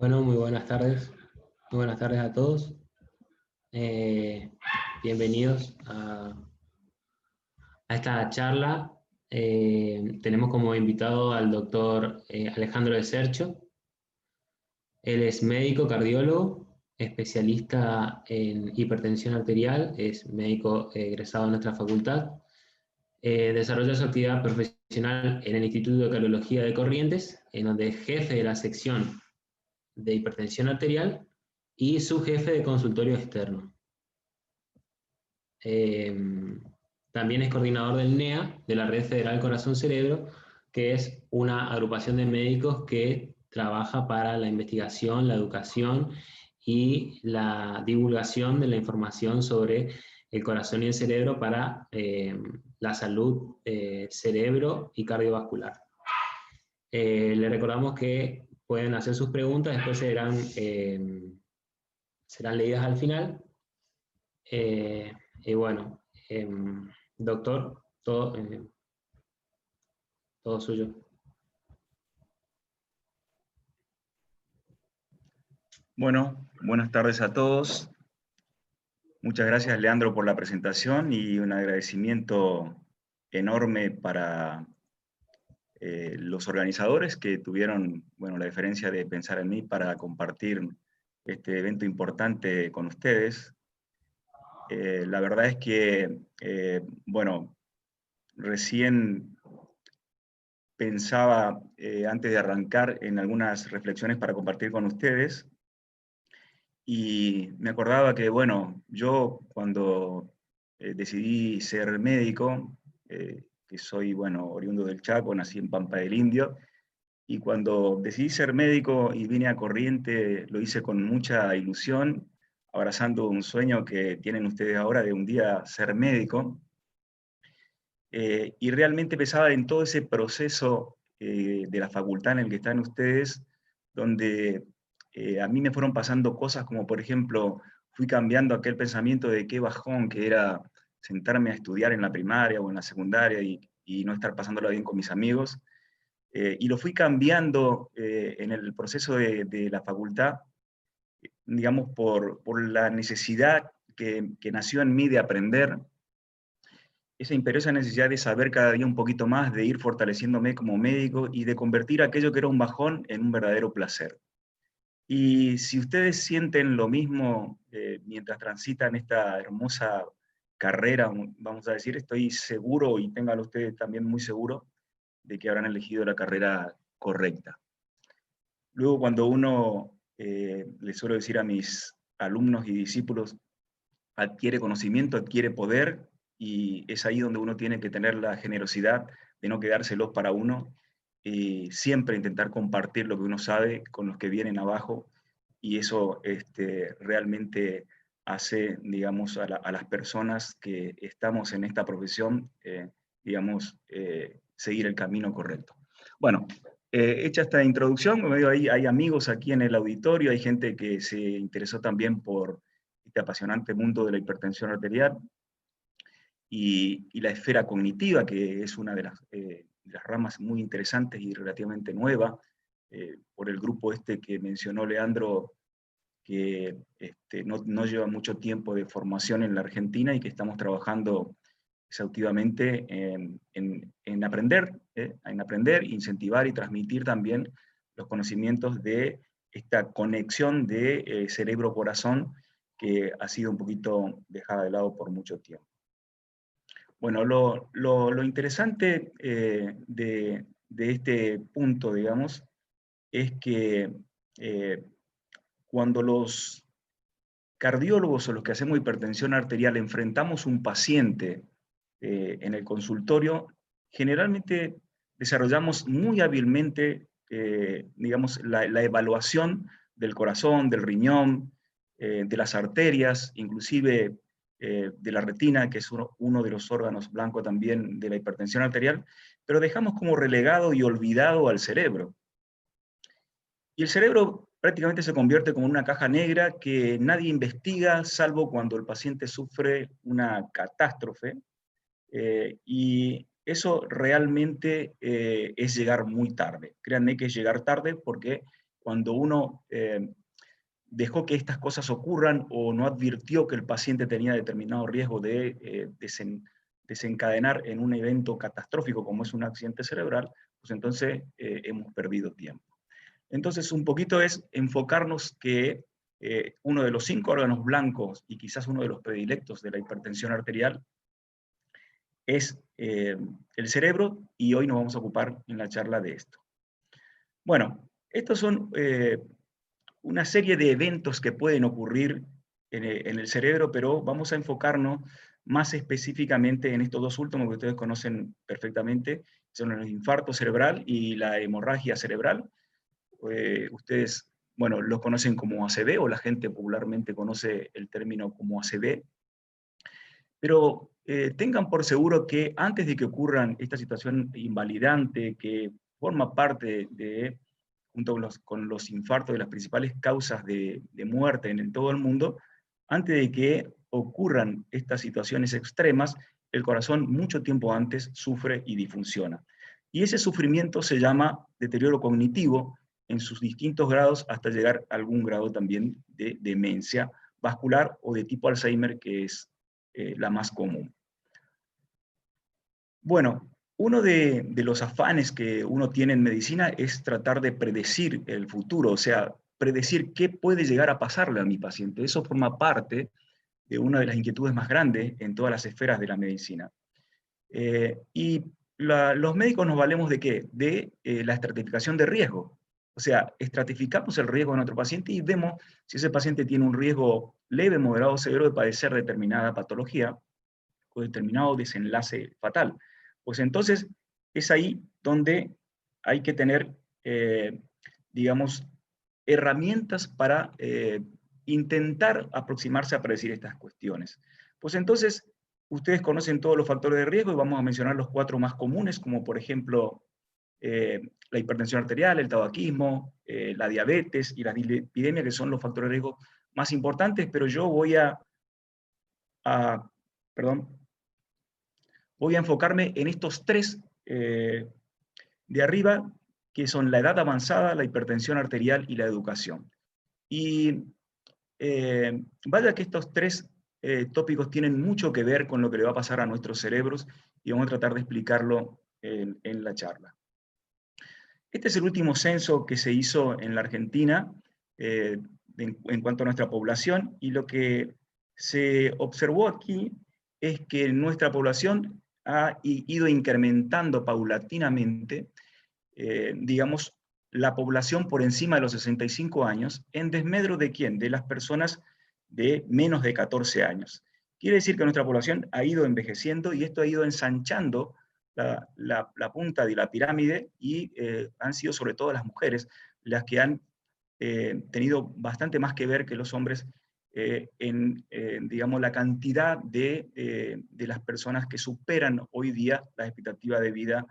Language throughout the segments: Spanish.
Bueno, muy buenas tardes. Muy buenas tardes a todos. Eh, Bienvenidos a esta charla. Tenemos como invitado al doctor Alejandro de Sercho. Él es médico cardiólogo, especialista en hipertensión arterial, es médico egresado de nuestra facultad. Desarrolla su actividad profesional en el Instituto de Cardiología de Corrientes, en donde es jefe de la sección de hipertensión arterial y su jefe de consultorio externo. Eh, También es coordinador del NEA, de la Red Federal Corazón-Cerebro, que es una agrupación de médicos que trabaja para la investigación, la educación y la divulgación de la información sobre el corazón y el cerebro para la salud cerebro y cardiovascular. Le recordamos que pueden hacer sus preguntas, después serán leídas al final. Y bueno, doctor, todo suyo. Bueno, buenas tardes a todos. Muchas gracias, Leandro, por la presentación y un agradecimiento enorme para los organizadores que tuvieron, la deferencia de pensar en mí para compartir este evento importante con ustedes. La verdad es que, recién pensaba, antes de arrancar, en algunas reflexiones para compartir con ustedes. Y me acordaba que, yo cuando decidí ser médico, que soy, oriundo del Chaco, nací en Pampa del Indio, y cuando decidí ser médico y vine a Corrientes, lo hice con mucha ilusión, abrazando un sueño que tienen ustedes ahora de un día ser médico. Y realmente pensaba en todo ese proceso de la facultad en el que están ustedes, donde a mí me fueron pasando cosas como, por ejemplo, fui cambiando aquel pensamiento de qué bajón que era sentarme a estudiar en la primaria o en la secundaria y no estar pasándola bien con mis amigos. Y lo fui cambiando en el proceso de la facultad, digamos, por la necesidad que nació en mí de aprender, esa imperiosa necesidad de saber cada día un poquito más, de ir fortaleciéndome como médico y de convertir aquello que era un bajón en un verdadero placer. Y si ustedes sienten lo mismo mientras transitan esta hermosa carrera, vamos a decir, estoy seguro, y ténganlo ustedes también muy seguro, de que habrán elegido la carrera correcta. Luego, cuando uno, le suelo decir a mis alumnos y discípulos, adquiere conocimiento, adquiere poder, y es ahí donde uno tiene que tener la generosidad de no quedárselos para uno, y siempre intentar compartir lo que uno sabe con los que vienen abajo, y eso realmente hace, digamos, a las personas que estamos en esta profesión, seguir el camino correcto. Bueno, hecha esta introducción, hay amigos aquí en el auditorio, hay gente que se interesó también por este apasionante mundo de la hipertensión arterial y la esfera cognitiva, que es una de las ramas muy interesantes y relativamente nueva, por el grupo que mencionó Leandro, que no lleva mucho tiempo de formación en la Argentina y que estamos trabajando exhaustivamente en aprender, incentivar y transmitir también los conocimientos de esta conexión de cerebro-corazón que ha sido un poquito dejada de lado por mucho tiempo. Bueno, lo interesante de este punto, digamos, es que cuando los cardiólogos o los que hacemos hipertensión arterial enfrentamos un paciente en el consultorio, generalmente desarrollamos muy hábilmente, digamos, la evaluación del corazón, del riñón, de las arterias, inclusive de la retina, que es uno de los órganos blancos también de la hipertensión arterial, pero dejamos como relegado y olvidado al cerebro. Y el cerebro prácticamente se convierte como en una caja negra que nadie investiga, salvo cuando el paciente sufre una catástrofe, y eso realmente es llegar muy tarde. Créanme que es llegar tarde porque cuando uno dejó que estas cosas ocurran o no advirtió que el paciente tenía determinado riesgo de desencadenar en un evento catastrófico como es un accidente cerebral, pues entonces hemos perdido tiempo. Entonces un poquito es enfocarnos que uno de los 5 órganos blancos y quizás uno de los predilectos de la hipertensión arterial es el cerebro, y hoy nos vamos a ocupar en la charla de esto. Bueno, estos son una serie de eventos que pueden ocurrir en el cerebro, pero vamos a enfocarnos más específicamente en estos dos últimos que ustedes conocen perfectamente, son el infarto cerebral y la hemorragia cerebral. Ustedes, bueno, los conocen como ACV, o la gente popularmente conoce el término como ACV, pero tengan por seguro que antes de que ocurran esta situación invalidante que forma parte de, junto con los infartos, de las principales causas de muerte en todo el mundo, antes de que ocurran estas situaciones extremas, el corazón mucho tiempo antes sufre y disfunciona. Y ese sufrimiento se llama deterioro cognitivo en sus distintos grados, hasta llegar a algún grado también de demencia vascular o de tipo Alzheimer, que es la más común. Bueno, uno de los afanes que uno tiene en medicina es tratar de predecir el futuro, o sea, predecir qué puede llegar a pasarle a mi paciente. Eso forma parte de una de las inquietudes más grandes en todas las esferas de la medicina. Los médicos nos valemos ¿de qué? De la estratificación de riesgo. O sea, estratificamos el riesgo de nuestro paciente y vemos si ese paciente tiene un riesgo leve, moderado o severo de padecer determinada patología o determinado desenlace fatal. Pues entonces es ahí donde hay que tener, digamos, herramientas para intentar aproximarse a predecir estas cuestiones. Pues entonces, ustedes conocen todos los factores de riesgo y vamos a mencionar los 4 más comunes, como por ejemplo la hipertensión arterial, el tabaquismo, la diabetes y la dislipidemia, que son los factores de riesgo más importantes, pero yo voy voy a enfocarme en estos 3 de arriba, que son la edad avanzada, la hipertensión arterial y la educación. Y vaya que estos 3 tópicos tienen mucho que ver con lo que le va a pasar a nuestros cerebros, y vamos a tratar de explicarlo en la charla. Este es el último censo que se hizo en la Argentina en cuanto a nuestra población, y lo que se observó aquí es que nuestra población ha ido incrementando paulatinamente, digamos, la población por encima de los 65 años, en desmedro de ¿quién? De las personas de menos de 14 años. Quiere decir que nuestra población ha ido envejeciendo, y esto ha ido ensanchando la punta de la pirámide, y han sido sobre todo las mujeres las que han tenido bastante más que ver que los hombres en, digamos, la cantidad de las personas que superan hoy día la expectativa de vida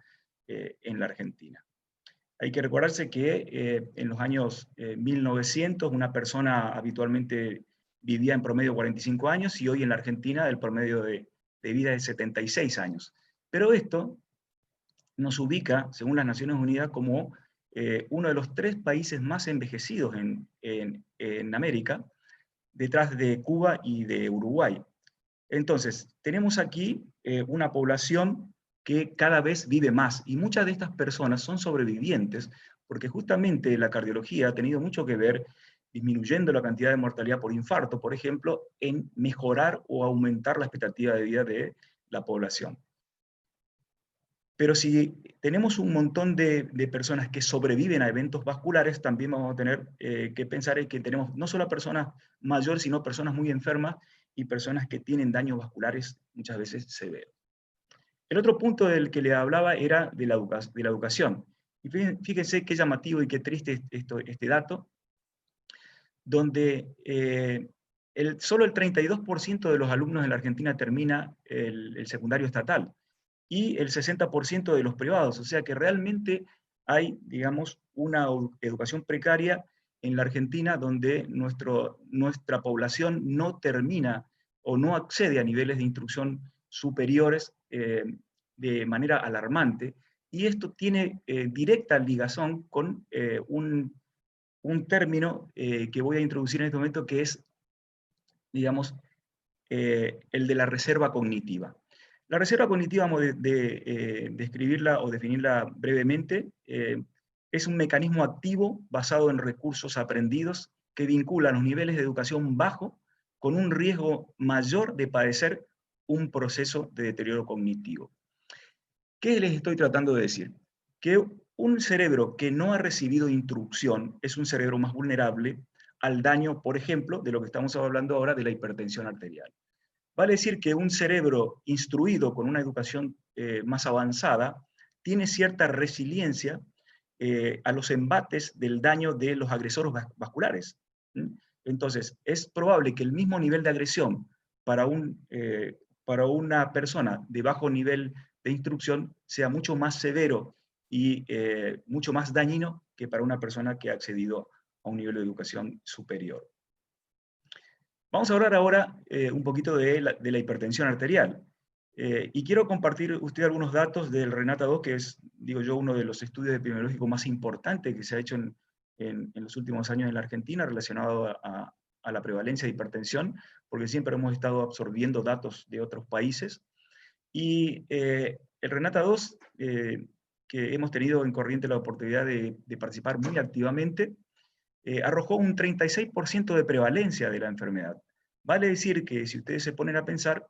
en la Argentina. Hay que recordarse que en los años 1900 una persona habitualmente vivía en promedio 45 años, y hoy en la Argentina el promedio de vida es 76 años. Pero esto nos ubica, según las Naciones Unidas, como uno de los 3 países más envejecidos en América, detrás de Cuba y de Uruguay. Entonces, tenemos aquí una población que cada vez vive más, y muchas de estas personas son sobrevivientes, porque justamente la cardiología ha tenido mucho que ver, disminuyendo la cantidad de mortalidad por infarto, por ejemplo, en mejorar o aumentar la expectativa de vida de la población. Pero si tenemos un montón de personas que sobreviven a eventos vasculares, también vamos a tener que pensar en que tenemos no solo personas mayores, sino personas muy enfermas y personas que tienen daños vasculares muchas veces severos. El otro punto del que le hablaba era de la educación. Y fíjense qué llamativo y qué triste este dato, donde solo el 32% de los alumnos de la Argentina termina el secundario estatal, y el 60% de los privados. O sea que realmente hay, digamos, una educación precaria en la Argentina, donde nuestra población no termina o no accede a niveles de instrucción superiores de manera alarmante, y esto tiene directa ligazón con un término que voy a introducir en este momento, que es, digamos, el de la reserva cognitiva. La reserva cognitiva, vamos a describirla o definirla brevemente, es un mecanismo activo basado en recursos aprendidos que vincula los niveles de educación bajo con un riesgo mayor de padecer un proceso de deterioro cognitivo. ¿Qué les estoy tratando de decir? Que un cerebro que no ha recibido instrucción es un cerebro más vulnerable al daño, por ejemplo, de lo que estamos hablando ahora de la hipertensión arterial. Vale decir que un cerebro instruido con una educación más avanzada tiene cierta resiliencia a los embates del daño de los agresores vasculares. Entonces, es probable que el mismo nivel de agresión para una persona de bajo nivel de instrucción sea mucho más severo y mucho más dañino que para una persona que ha accedido a un nivel de educación superior. Vamos a hablar ahora un poquito de la hipertensión arterial. Y quiero compartir usted algunos datos del RENATA-2, que es, digo yo, uno de los estudios epidemiológicos más importantes que se ha hecho en los últimos años en la Argentina relacionado a la prevalencia de hipertensión, porque siempre hemos estado absorbiendo datos de otros países. Y el RENATA-2, que hemos tenido en Corriente la oportunidad de participar muy activamente, arrojó un 36% de prevalencia de la enfermedad. Vale decir que, si ustedes se ponen a pensar,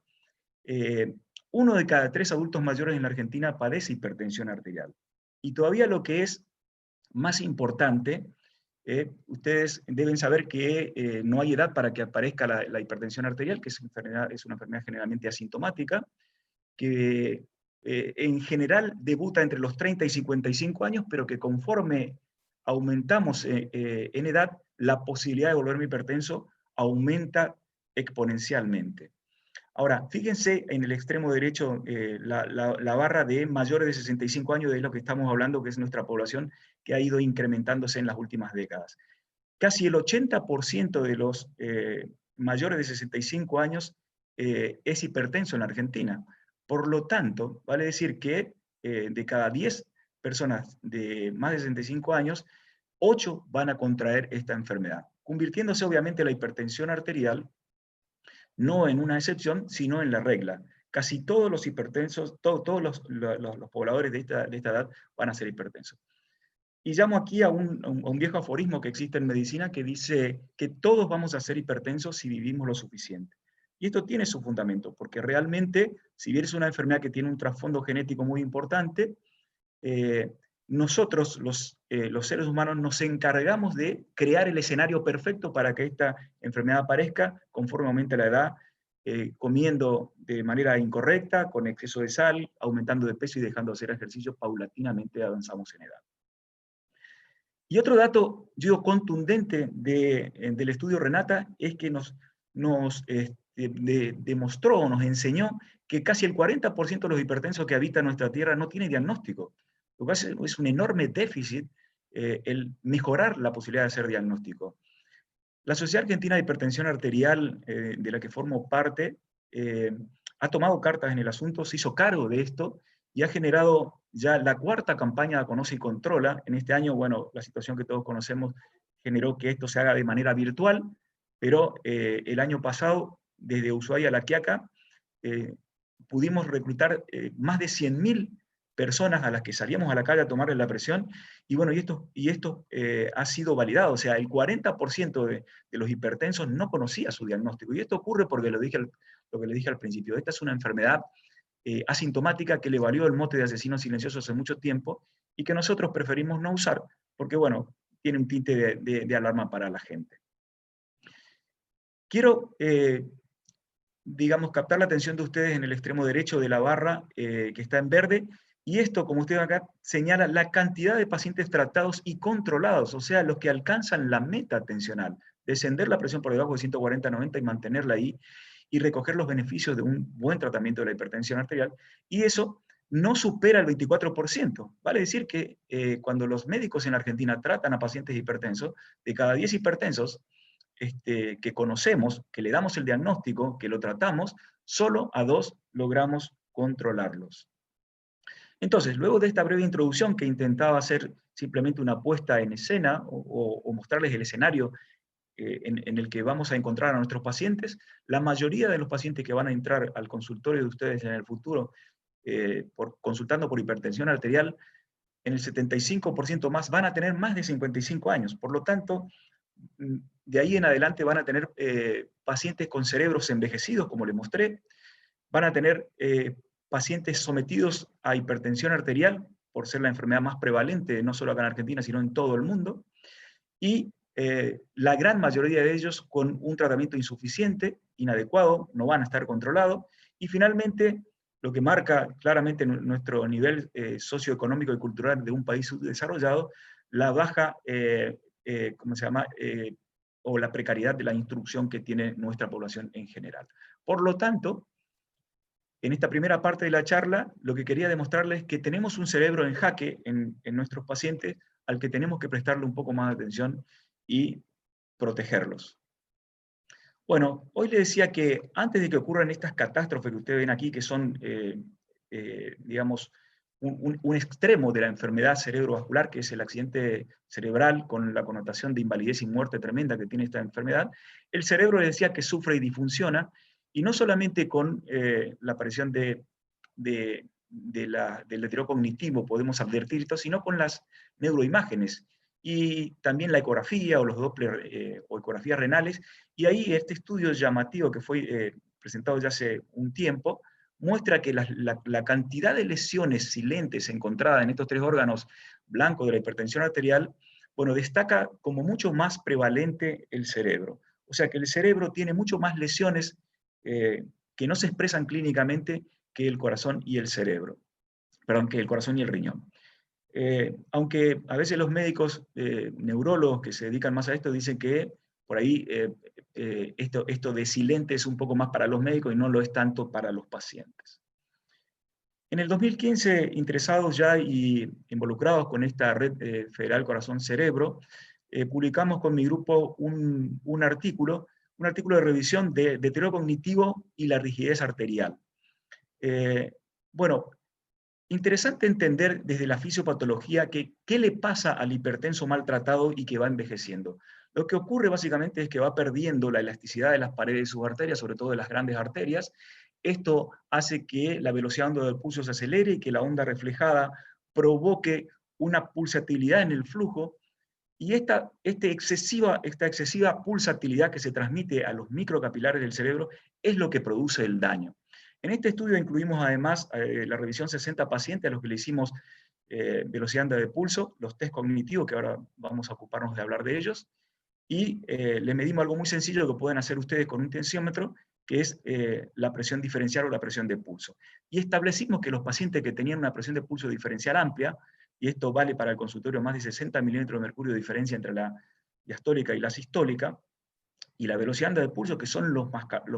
1 de cada 3 adultos mayores en la Argentina padece hipertensión arterial. Y todavía lo que es más importante, ustedes deben saber que no hay edad para que aparezca la hipertensión arterial, que es una enfermedad generalmente asintomática, que en general debuta entre los 30 y 55 años, pero que conforme aumentamos en edad, la posibilidad de volverme hipertenso aumenta exponencialmente. Ahora, fíjense en el extremo derecho la barra de mayores de 65 años, de lo que estamos hablando, que es nuestra población, que ha ido incrementándose en las últimas décadas. Casi el 80% de los mayores de 65 años es hipertenso en la Argentina. Por lo tanto, vale decir que de cada 10 personas de más de 65 años, 8 van a contraer esta enfermedad, convirtiéndose obviamente la hipertensión arterial no en una excepción, sino en la regla. Casi todos los hipertensos, todos los pobladores de esta edad van a ser hipertensos. Y llamo aquí a un viejo aforismo que existe en medicina que dice que todos vamos a ser hipertensos si vivimos lo suficiente. Y esto tiene su fundamento, porque realmente, si bien es una enfermedad que tiene un trasfondo genético muy importante, nosotros, los seres humanos, nos encargamos de crear el escenario perfecto para que esta enfermedad aparezca conforme aumenta la edad, comiendo de manera incorrecta, con exceso de sal, aumentando de peso y dejando de hacer ejercicio, paulatinamente avanzamos en edad. Y otro dato, yo contundente del estudio RENATA es que nos demostró, nos enseñó que casi el 40% de los hipertensos que habitan nuestra tierra no tiene diagnóstico. Lo cual es un enorme déficit el mejorar la posibilidad de hacer diagnóstico. La Sociedad Argentina de Hipertensión Arterial, de la que formo parte, ha tomado cartas en el asunto, se hizo cargo de esto y ha generado ya la 4ª campaña de Conoce y Controla. En este año, bueno, la situación que todos conocemos generó que esto se haga de manera virtual, pero el año pasado, desde Ushuaia a La Quiaca, pudimos reclutar más de 100.000 personas a las que salíamos a la calle a tomarle la presión, y bueno, y esto ha sido validado, o sea, el 40% de los hipertensos no conocía su diagnóstico, y esto ocurre porque lo que le dije al principio, esta es una enfermedad asintomática que le valió el mote de asesino silencioso hace mucho tiempo, y que nosotros preferimos no usar, porque bueno, tiene un tinte de alarma para la gente. Quiero digamos, captar la atención de ustedes en el extremo derecho de la barra que está en verde, y esto, como ustedes acá, señala la cantidad de pacientes tratados y controlados, o sea, los que alcanzan la meta tensional, descender la presión por debajo de 140/90 y mantenerla ahí, y recoger los beneficios de un buen tratamiento de la hipertensión arterial, y eso no supera el 24%. Vale decir que cuando los médicos en Argentina tratan a pacientes hipertensos, de cada 10 hipertensos, que conocemos, que le damos el diagnóstico, que lo tratamos, solo a 2 logramos controlarlos. Entonces, luego de esta breve introducción que intentaba hacer simplemente una puesta en escena o mostrarles el escenario en el que vamos a encontrar a nuestros pacientes, la mayoría de los pacientes que van a entrar al consultorio de ustedes en el futuro, consultando por hipertensión arterial, en el 75% más van a tener más de 55 años. Por lo tanto, de ahí en adelante van a tener pacientes con cerebros envejecidos, como les mostré, van a tener pacientes sometidos a hipertensión arterial, por ser la enfermedad más prevalente, no solo acá en Argentina, sino en todo el mundo, y la gran mayoría de ellos con un tratamiento insuficiente, inadecuado, no van a estar controlados, y finalmente, lo que marca claramente nuestro nivel socioeconómico y cultural de un país subdesarrollado, la baja, ¿cómo se llama?, o la precariedad de la instrucción que tiene nuestra población en general. Por lo tanto, en esta primera parte de la charla, lo que quería demostrarles es que tenemos un cerebro en jaque en nuestros pacientes al que tenemos que prestarle un poco más de atención y protegerlos. Bueno, hoy les decía que antes de que ocurran estas catástrofes que ustedes ven aquí, que son, digamos, un extremo de la enfermedad cerebrovascular, que es el accidente cerebral con la connotación de invalidez y muerte tremenda que tiene esta enfermedad, el cerebro les decía que sufre y disfunciona, y no solamente con la aparición del deterioro cognitivo podemos advertir esto, sino con las neuroimágenes y también la ecografía o los Doppler o ecografías renales. Y ahí este estudio llamativo que fue presentado ya hace un tiempo muestra que la cantidad de lesiones silentes encontradas en estos tres órganos blancos de la hipertensión arterial, bueno, destaca como mucho más prevalente el cerebro. O sea que el cerebro tiene mucho más lesiones que no se expresan clínicamente que el corazón y el cerebro, perdón, que el corazón y el riñón. Aunque a veces los médicos neurólogos que se dedican más a esto dicen que por ahí esto de silente es un poco más para los médicos y no lo es tanto para los pacientes. En el 2015, interesados ya y involucrados con esta red federal Corazón-Cerebro, publicamos con mi grupo un artículo de revisión de deterioro cognitivo y la rigidez arterial. Bueno, interesante entender desde la fisiopatología qué le pasa al hipertenso maltratado y que va envejeciendo. Lo que ocurre básicamente es que va perdiendo la elasticidad de las paredes de sus arterias, sobre todo de las grandes arterias. Esto hace que la velocidad de onda del pulso se acelere y que la onda reflejada provoque una pulsatilidad en el flujo, y esta excesiva pulsatilidad que se transmite a los microcapilares del cerebro es lo que produce el daño. En este estudio incluimos además la revisión 60 pacientes a los que le hicimos velocidad de pulso, los test cognitivos, que ahora vamos a ocuparnos de hablar de ellos, y le medimos algo muy sencillo que pueden hacer ustedes con un tensiómetro, que es la presión diferencial o la presión de pulso. Y establecimos que los pacientes que tenían una presión de pulso diferencial amplia, y esto vale para el consultorio más de 60 milímetros de mercurio de diferencia entre la diastólica y la sistólica, y la velocidad de pulso, que son los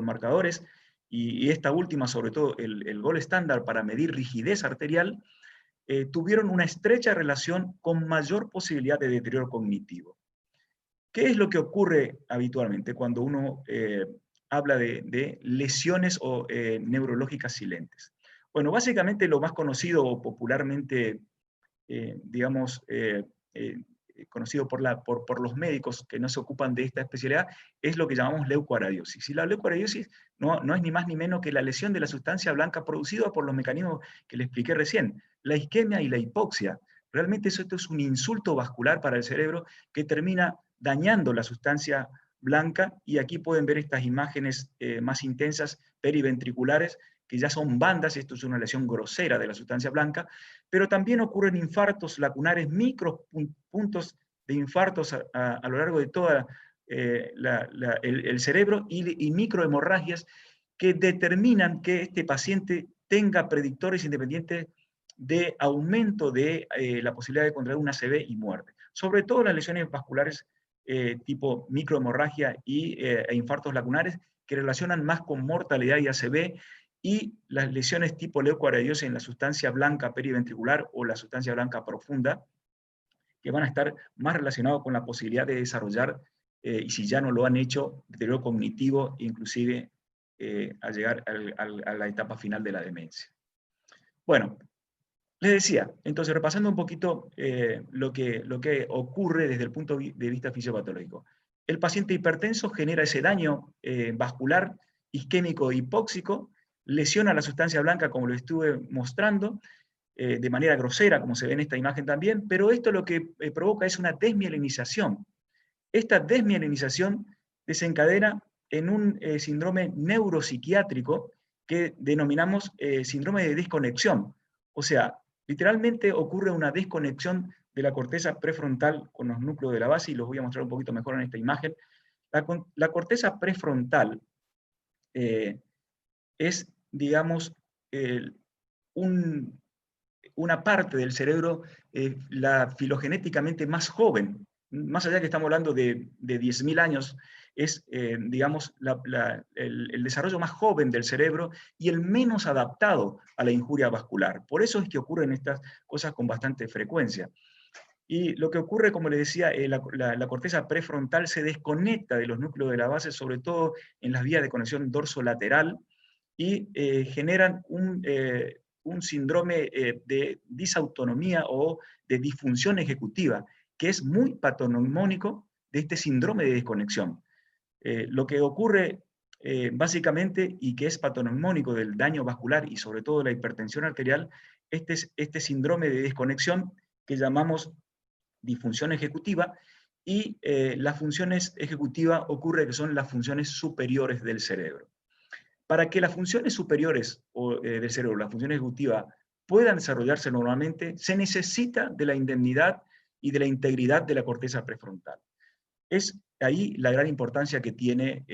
marcadores, y esta última, sobre todo, el gold estándar para medir rigidez arterial, tuvieron una estrecha relación con mayor posibilidad de deterioro cognitivo. ¿Qué es lo que ocurre habitualmente cuando uno habla de lesiones o neurológicas silentes? Bueno, básicamente lo más conocido o popularmente, digamos, conocido por los médicos que no se ocupan de esta especialidad, es lo que llamamos leucoaradiosis. Y la leucoaradiosis no es ni más ni menos que la lesión de la sustancia blanca producida por los mecanismos que le expliqué recién, la isquemia y la hipoxia. Realmente esto es un insulto vascular para el cerebro que termina dañando la sustancia blanca, y aquí pueden ver estas imágenes más intensas periventriculares, que ya son bandas. Esto es una lesión grosera de la sustancia blanca, pero también ocurren infartos lacunares, micropuntos de infartos a lo largo de todo el cerebro, y microhemorragias que determinan que este paciente tenga predictores independientes de aumento de la posibilidad de contraer una ACV y muerte. Sobre todo las lesiones vasculares tipo microhemorragia e infartos lacunares, que relacionan más con mortalidad y ACV, y las lesiones tipo leucoaradiosis en la sustancia blanca periventricular o la sustancia blanca profunda, que van a estar más relacionados con la posibilidad de desarrollar, y si ya no lo han hecho, deterioro cognitivo, inclusive a llegar a la etapa final de la demencia. Bueno, Les decía, entonces repasando un poquito lo que ocurre desde el punto de vista fisiopatológico. El paciente hipertenso genera ese daño vascular, isquémico, hipóxico, lesiona la sustancia blanca como lo estuve mostrando, de manera grosera, como se ve en esta imagen también, pero esto lo que provoca es una desmielinización. Esta desmielinización desencadena en un síndrome neuropsiquiátrico que denominamos síndrome de desconexión. O sea, literalmente ocurre una desconexión de la corteza prefrontal con los núcleos de la base, y los voy a mostrar un poquito mejor en esta imagen. La corteza prefrontal es, digamos, una parte del cerebro, la filogenéticamente más joven, más allá que estamos hablando de 10.000 años, es, digamos, el desarrollo más joven del cerebro y el menos adaptado a la injuria vascular. Por eso es que ocurren estas cosas con bastante frecuencia. Y lo que ocurre, como les decía, la corteza prefrontal se desconecta de los núcleos de la base, sobre todo en las vías de conexión dorsolateral, y generan un síndrome de disautonomía o de disfunción ejecutiva, que es muy patognomónico de este síndrome de desconexión. Lo que ocurre básicamente, y que es patognomónico del daño vascular y sobre todo de la hipertensión arterial, este síndrome de desconexión que llamamos disfunción ejecutiva, y las funciones ejecutivas ocurre que son las funciones superiores del cerebro. Para que las funciones superiores del cerebro, la función ejecutiva, puedan desarrollarse normalmente, se necesita de la indemnidad y de la integridad de la corteza prefrontal. Es ahí la gran importancia que tiene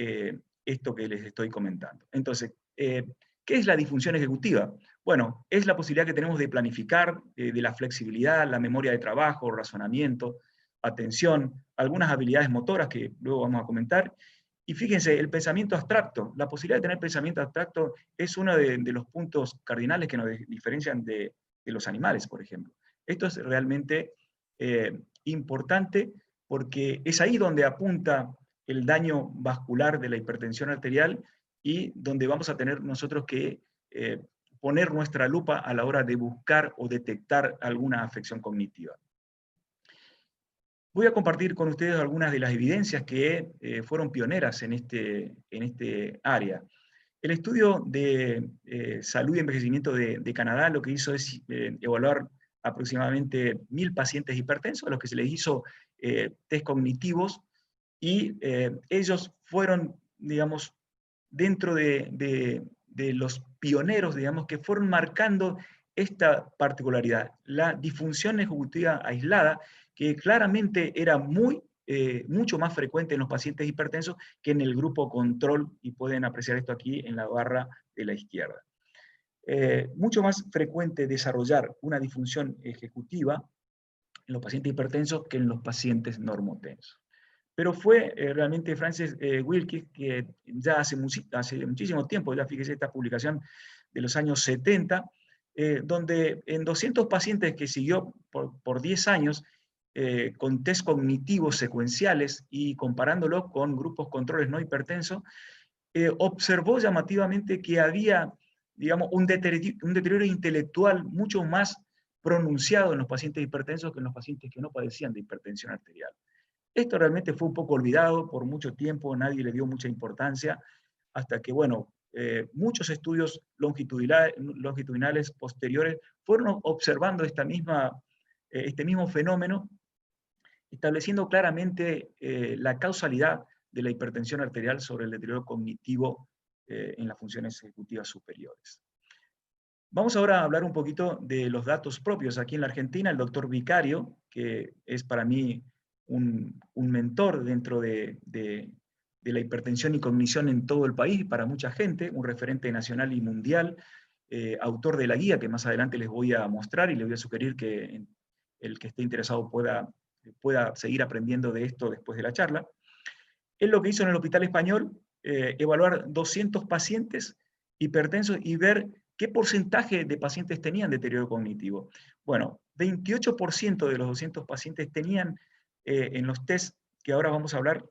esto que les estoy comentando. Entonces, ¿qué es la disfunción ejecutiva? Bueno, es la posibilidad que tenemos de planificar, de la flexibilidad, la memoria de trabajo, razonamiento, atención, algunas habilidades motoras que luego vamos a comentar. Y fíjense, el pensamiento abstracto, la posibilidad de tener pensamiento abstracto es uno de los puntos cardinales que nos diferencian de los animales, por ejemplo. Esto es realmente importante porque es ahí donde apunta el daño vascular de la hipertensión arterial y donde vamos a tener nosotros que poner nuestra lupa a la hora de buscar o detectar alguna afección cognitiva. Voy a compartir con ustedes algunas de las evidencias que fueron pioneras en este área. El estudio de salud y envejecimiento de Canadá lo que hizo es evaluar aproximadamente 1.000 pacientes hipertensos a los que se les hizo test cognitivos, y ellos fueron, digamos, dentro de los pioneros, digamos, que fueron marcando esta particularidad, la disfunción ejecutiva aislada, que claramente era mucho más frecuente en los pacientes hipertensos que en el grupo control, y pueden apreciar esto aquí en la barra de la izquierda. Mucho más frecuente desarrollar una disfunción ejecutiva en los pacientes hipertensos que en los pacientes normotensos. Pero fue realmente Francis Wilkes, que ya hace muchísimo tiempo, ya fíjese esta publicación de los años 70, donde en 200 pacientes que siguió por 10 años, con test cognitivos secuenciales y comparándolo con grupos controles no hipertensos, observó llamativamente que había, digamos, un deterioro intelectual mucho más pronunciado en los pacientes hipertensos que en los pacientes que no padecían de hipertensión arterial. Esto realmente fue un poco olvidado por mucho tiempo, nadie le dio mucha importancia, hasta que, bueno, muchos estudios longitudinales posteriores fueron observando este mismo fenómeno, estableciendo claramente la causalidad de la hipertensión arterial sobre el deterioro cognitivo en las funciones ejecutivas superiores. Vamos ahora a hablar un poquito de los datos propios. Aquí en la Argentina, el doctor Vicario, que es para mí un mentor dentro de la hipertensión y cognición en todo el país, para mucha gente, un referente nacional y mundial, autor de la guía que más adelante les voy a mostrar, y les voy a sugerir que el que esté interesado pueda seguir aprendiendo de esto después de la charla. Él lo que hizo en el Hospital Español, evaluar 200 pacientes hipertensos y ver qué porcentaje de pacientes tenían deterioro cognitivo. Bueno, 28% de los 200 pacientes tenían en los test que ahora vamos a hablar,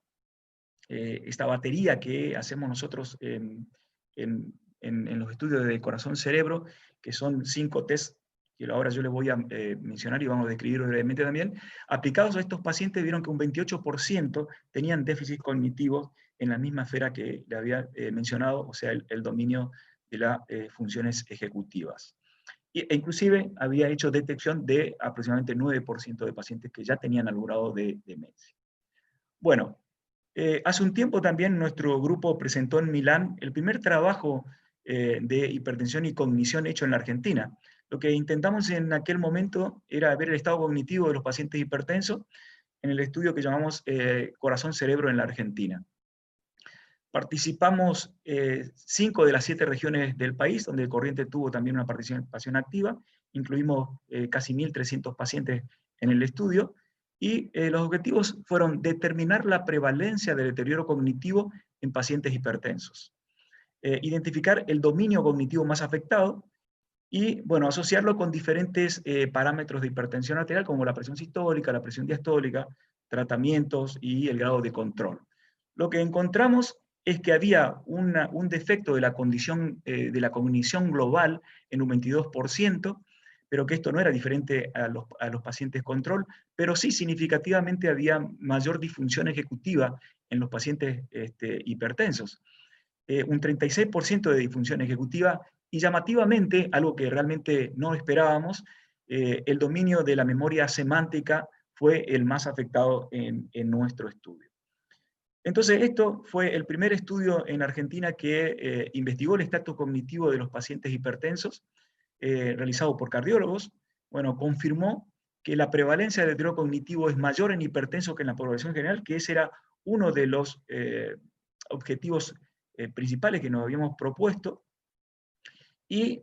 esta batería que hacemos nosotros en los estudios de corazón-cerebro, que son 5 test que ahora yo les voy a mencionar y vamos a describir brevemente también, aplicados a estos pacientes vieron que un 28% tenían déficit cognitivos en la misma esfera que le había mencionado, o sea, el dominio de las funciones ejecutivas. E inclusive había hecho detección de aproximadamente 9% de pacientes que ya tenían algún grado de demencia. Bueno, hace un tiempo también nuestro grupo presentó en Milán el primer trabajo de hipertensión y cognición hecho en la Argentina. Lo que intentamos en aquel momento era ver el estado cognitivo de los pacientes hipertensos en el estudio que llamamos Corazón-Cerebro en la Argentina. Participamos 5 de las 7 regiones del país, donde el Corriente tuvo también una participación activa. Incluimos casi 1.300 pacientes en el estudio, y los objetivos fueron determinar la prevalencia del deterioro cognitivo en pacientes hipertensos, identificar el dominio cognitivo más afectado, y bueno, asociarlo con diferentes parámetros de hipertensión arterial, como la presión sistólica, la presión diastólica, tratamientos y el grado de control. Lo que encontramos es que había un defecto de la condición de la cognición global en un 22%, pero que esto no era diferente a los pacientes control, pero sí significativamente había mayor disfunción ejecutiva en los pacientes hipertensos. Un 36% de disfunción ejecutiva, y llamativamente, algo que realmente no esperábamos, el dominio de la memoria semántica fue el más afectado en nuestro estudio. Entonces, esto fue el primer estudio en Argentina que investigó el estatus cognitivo de los pacientes hipertensos, realizado por cardiólogos. Bueno, confirmó que la prevalencia del deterioro cognitivo es mayor en hipertensos que en la población general, que ese era uno de los objetivos principales que nos habíamos propuesto. Y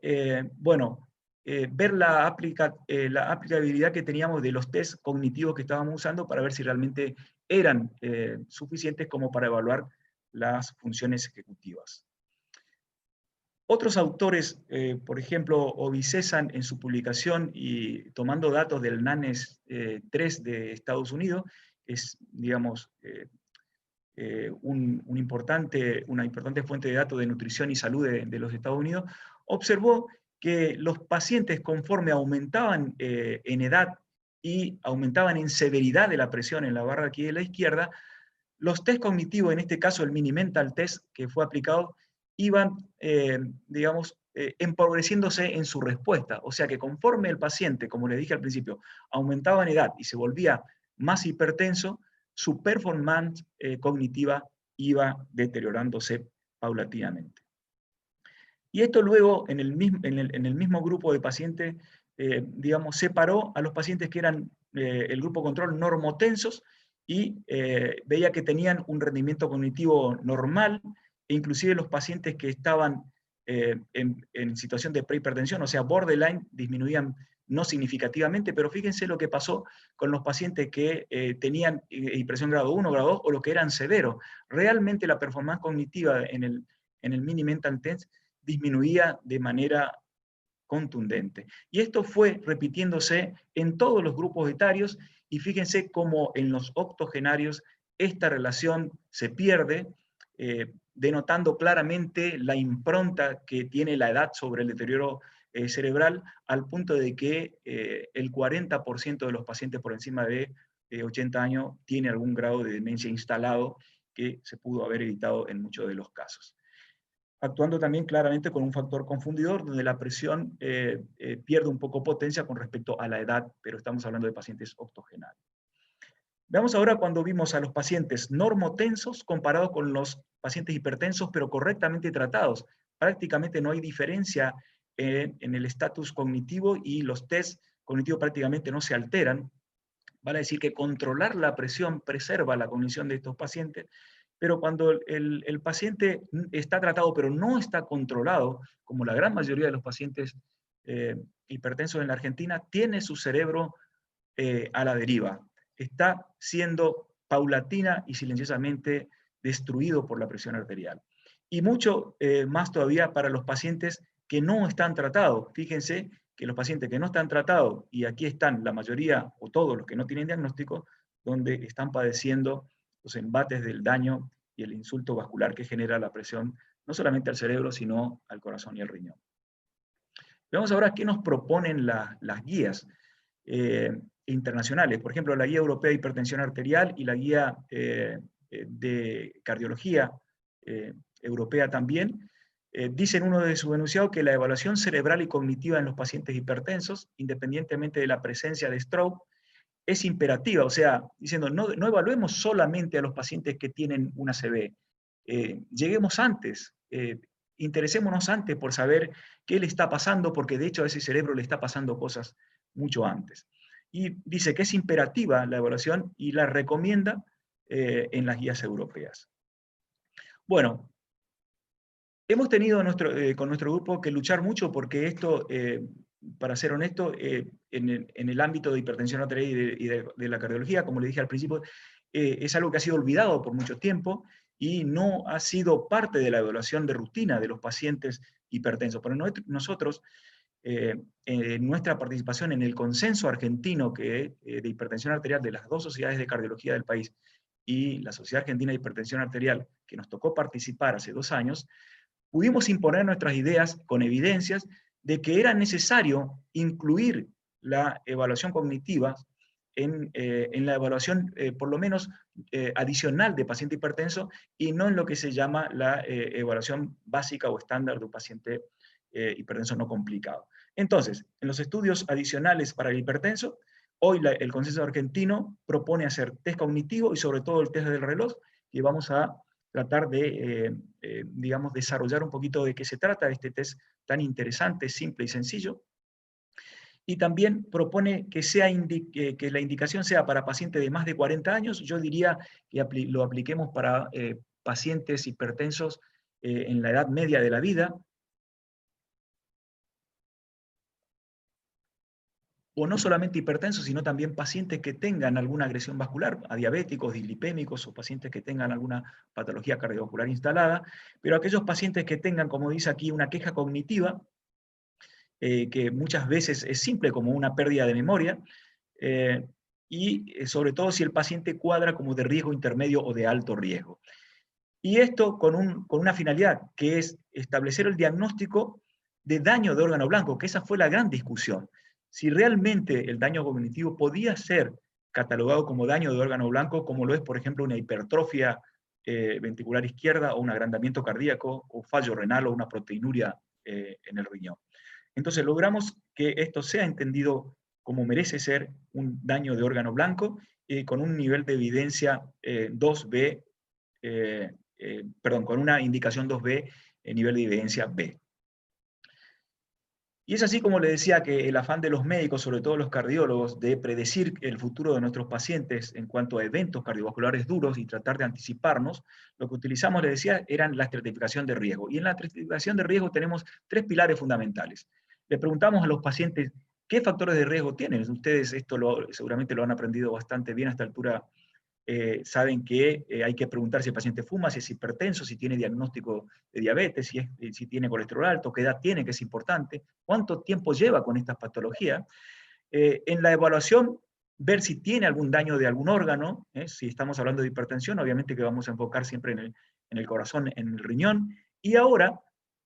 bueno, ver la aplicabilidad que teníamos de los test cognitivos que estábamos usando para ver si realmente eran suficientes como para evaluar las funciones ejecutivas. Otros autores, por ejemplo, Obicesan en su publicación y tomando datos del NANES 3 de Estados Unidos, es, digamos, una importante fuente de datos de nutrición y salud de los Estados Unidos, observó que los pacientes, conforme aumentaban en edad y aumentaban en severidad de la presión en la barra aquí de la izquierda, los test cognitivos, en este caso el Mini Mental Test que fue aplicado, iban, digamos, empobreciéndose en su respuesta. O sea que conforme el paciente, como les dije al principio, aumentaba en edad y se volvía más hipertenso, su performance cognitiva iba deteriorándose paulatinamente. Y esto luego, en el mismo grupo de pacientes, digamos, separó a los pacientes que eran el grupo control normotensos, y veía que tenían un rendimiento cognitivo normal, e inclusive los pacientes que estaban en situación de prehipertensión, o sea, borderline, disminuían no significativamente, pero fíjense lo que pasó con los pacientes que tenían hipertensión grado 1, grado 2, o los que eran severos. Realmente la performance cognitiva en el Mini Mental Test disminuía de manera contundente. Y esto fue repitiéndose en todos los grupos etarios, y fíjense cómo en los octogenarios esta relación se pierde, denotando claramente la impronta que tiene la edad sobre el deterioro cerebral, al punto de que el 40% de los pacientes por encima de 80 años tiene algún grado de demencia instalado, que se pudo haber evitado en muchos de los casos. Actuando también claramente con un factor confundidor, donde la presión pierde un poco potencia con respecto a la edad, pero estamos hablando de pacientes octogenarios. Veamos ahora cuando vimos a los pacientes normotensos comparados con los pacientes hipertensos, pero correctamente tratados. Prácticamente no hay diferencia en el estatus cognitivo, y los test cognitivos prácticamente no se alteran. Vale decir que controlar la presión preserva la cognición de estos pacientes, pero cuando el paciente está tratado pero no está controlado, como la gran mayoría de los pacientes hipertensos en la Argentina, tiene su cerebro a la deriva. Está siendo paulatina y silenciosamente destruido por la presión arterial. Y mucho más todavía para los pacientes que no están tratados. Fíjense que los pacientes que no están tratados, y aquí están la mayoría o todos los que no tienen diagnóstico, donde están padeciendo los embates del daño y el insulto vascular que genera la presión, no solamente al cerebro, sino al corazón y al riñón. Veamos ahora qué nos proponen las guías internacionales. Por ejemplo, la Guía Europea de Hipertensión Arterial y la Guía de Cardiología Europea también, dicen uno de sus enunciados que la evaluación cerebral y cognitiva en los pacientes hipertensos, independientemente de la presencia de stroke, es imperativa, o sea, diciendo, no evaluemos solamente a los pacientes que tienen una ACV, lleguemos antes, interesémonos antes por saber qué le está pasando, porque de hecho a ese cerebro le está pasando cosas mucho antes. Y dice que es imperativa la evaluación y la recomienda en las guías europeas. Bueno, hemos tenido con nuestro grupo que luchar mucho porque esto, para ser honesto, en el ámbito de hipertensión arterial y de la cardiología, como le dije al principio, es algo que ha sido olvidado por mucho tiempo y no ha sido parte de la evaluación de rutina de los pacientes hipertensos. Pero nosotros, nuestra participación en el consenso argentino de hipertensión arterial de las dos sociedades de cardiología del país y la Sociedad Argentina de Hipertensión Arterial, que nos tocó participar hace 2 años, pudimos imponer nuestras ideas con evidencias de que era necesario incluir la evaluación cognitiva en la evaluación, por lo menos, adicional de paciente hipertenso y no en lo que se llama la evaluación básica o estándar de un paciente hipertenso no complicado. Entonces, en los estudios adicionales para el hipertenso, hoy el consenso argentino propone hacer test cognitivo y sobre todo el test del reloj, que vamos a tratar de, digamos, desarrollar un poquito de qué se trata este test tan interesante, simple y sencillo. Y también propone que la indicación sea para pacientes de más de 40 años. Yo diría que lo apliquemos para pacientes hipertensos en la edad media de la vida, o no solamente hipertensos, sino también pacientes que tengan alguna agresión vascular, a diabéticos, dislipémicos, o pacientes que tengan alguna patología cardiovascular instalada, pero aquellos pacientes que tengan, como dice aquí, una queja cognitiva, que muchas veces es simple como una pérdida de memoria, y sobre todo si el paciente cuadra como de riesgo intermedio o de alto riesgo. Y esto con una finalidad, que es establecer el diagnóstico de daño de órgano blanco, que esa fue la gran discusión. Si realmente el daño cognitivo podía ser catalogado como daño de órgano blanco, como lo es, por ejemplo, una hipertrofia ventricular izquierda, o un agrandamiento cardíaco, o fallo renal, o una proteinuria en el riñón. Entonces logramos que esto sea entendido como merece ser un daño de órgano blanco, con un nivel de evidencia 2B, con una indicación 2B, nivel de evidencia B. Y es así como le decía que el afán de los médicos, sobre todo los cardiólogos, de predecir el futuro de nuestros pacientes en cuanto a eventos cardiovasculares duros y tratar de anticiparnos, lo que utilizamos, le decía, eran la estratificación de riesgo. Y en la estratificación de riesgo tenemos 3 pilares fundamentales. Le preguntamos a los pacientes qué factores de riesgo tienen. Ustedes esto seguramente lo han aprendido bastante bien a esta altura. Saben que hay que preguntar si el paciente fuma, si es hipertenso, si tiene diagnóstico de diabetes, si tiene colesterol alto, qué edad tiene, que es importante, cuánto tiempo lleva con estas patologías. En la evaluación, ver si tiene algún daño de algún órgano. Si estamos hablando de hipertensión, obviamente que vamos a enfocar siempre en el corazón, en el riñón. Y ahora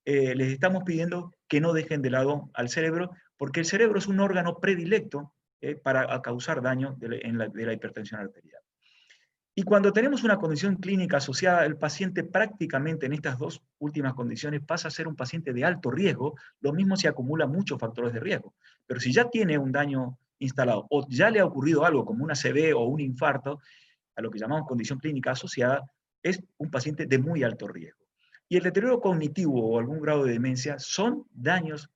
les estamos pidiendo que no dejen de lado al cerebro, porque el cerebro es un órgano predilecto para causar daño de la hipertensión arterial. Y cuando tenemos una condición clínica asociada, el paciente prácticamente en estas 2 últimas condiciones pasa a ser un paciente de alto riesgo, lo mismo si acumula muchos factores de riesgo. Pero si ya tiene un daño instalado o ya le ha ocurrido algo como una ACV o un infarto, a lo que llamamos condición clínica asociada, es un paciente de muy alto riesgo. Y el deterioro cognitivo o algún grado de demencia son daños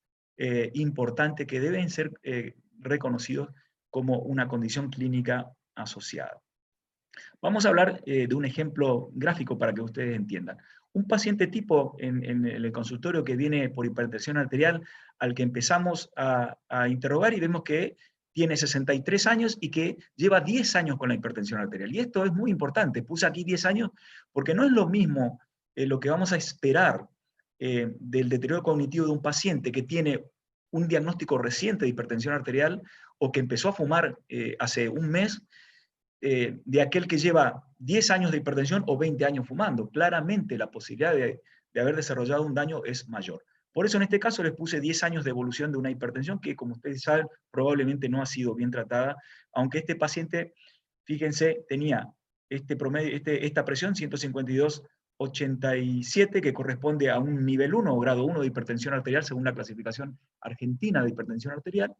importantes que deben ser reconocidos como una condición clínica asociada. Vamos a hablar de un ejemplo gráfico para que ustedes entiendan. Un paciente tipo en el consultorio que viene por hipertensión arterial, al que empezamos a interrogar y vemos que tiene 63 años y que lleva 10 años con la hipertensión arterial. Y esto es muy importante, puse aquí 10 años porque no es lo mismo lo que vamos a esperar del deterioro cognitivo de un paciente que tiene un diagnóstico reciente de hipertensión arterial o que empezó a fumar hace un mes, de aquel que lleva 10 años de hipertensión o 20 años fumando. Claramente la posibilidad de haber desarrollado un daño es mayor. Por eso en este caso les puse 10 años de evolución de una hipertensión que, como ustedes saben, probablemente no ha sido bien tratada, aunque este paciente, fíjense, tenía esta presión 152/87, que corresponde a un nivel 1 o grado 1 de hipertensión arterial según la clasificación argentina de hipertensión arterial,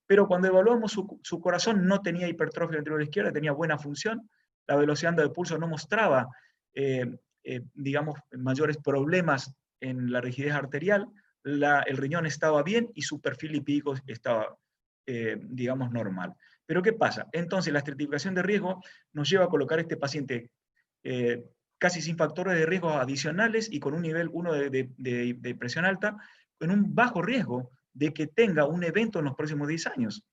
pero cuando evaluamos su corazón no tenía hipertrofia anterior izquierda, tenía buena función, la velocidad de pulso no mostraba, digamos, mayores problemas en la rigidez arterial, el riñón estaba bien y su perfil lipídico estaba, digamos, normal. Pero ¿qué pasa? Entonces la estratificación de riesgo nos lleva a colocar a este paciente casi sin factores de riesgo adicionales y con un nivel 1 de presión alta, en un bajo riesgo de que tenga un evento en los próximos 10 años.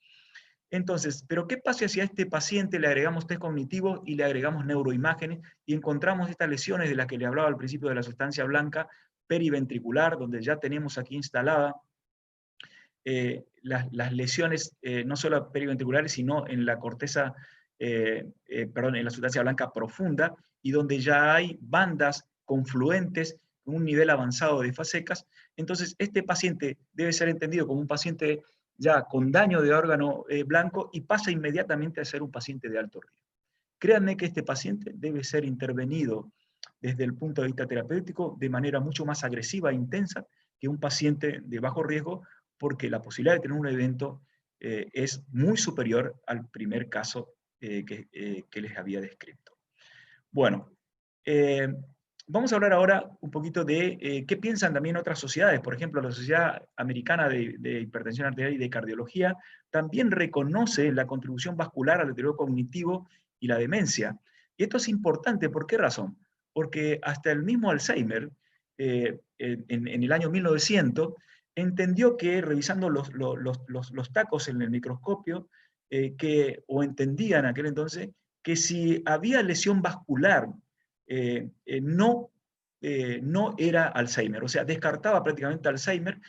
Entonces, ¿pero qué pasa si a este paciente le agregamos test cognitivo y le agregamos neuroimágenes y encontramos estas lesiones de las que le hablaba al principio de la sustancia blanca periventricular, donde ya tenemos aquí instalada las lesiones no solo periventriculares, sino en la corteza, perdón, en la sustancia blanca profunda, y donde ya hay bandas confluentes con un nivel avanzado de fasecas? Entonces, este paciente debe ser entendido como un paciente ya con daño de órgano blanco y pasa inmediatamente a ser un paciente de alto riesgo. Créanme que este paciente debe ser intervenido desde el punto de vista terapéutico de manera mucho más agresiva e intensa que un paciente de bajo riesgo, porque la posibilidad de tener un evento es muy superior al primer caso que les había descrito. Bueno, vamos a hablar ahora un poquito de qué piensan también otras sociedades. Por ejemplo, la Sociedad Americana de Hipertensión Arterial y de Cardiología también reconoce la contribución vascular al deterioro cognitivo y la demencia. Y esto es importante, ¿por qué razón? Porque hasta el mismo Alzheimer, en el año 1900, entendió que revisando los tacos en el microscopio, o entendía en aquel entonces, que si había lesión vascular, no era Alzheimer, o sea, descartaba prácticamente Alzheimer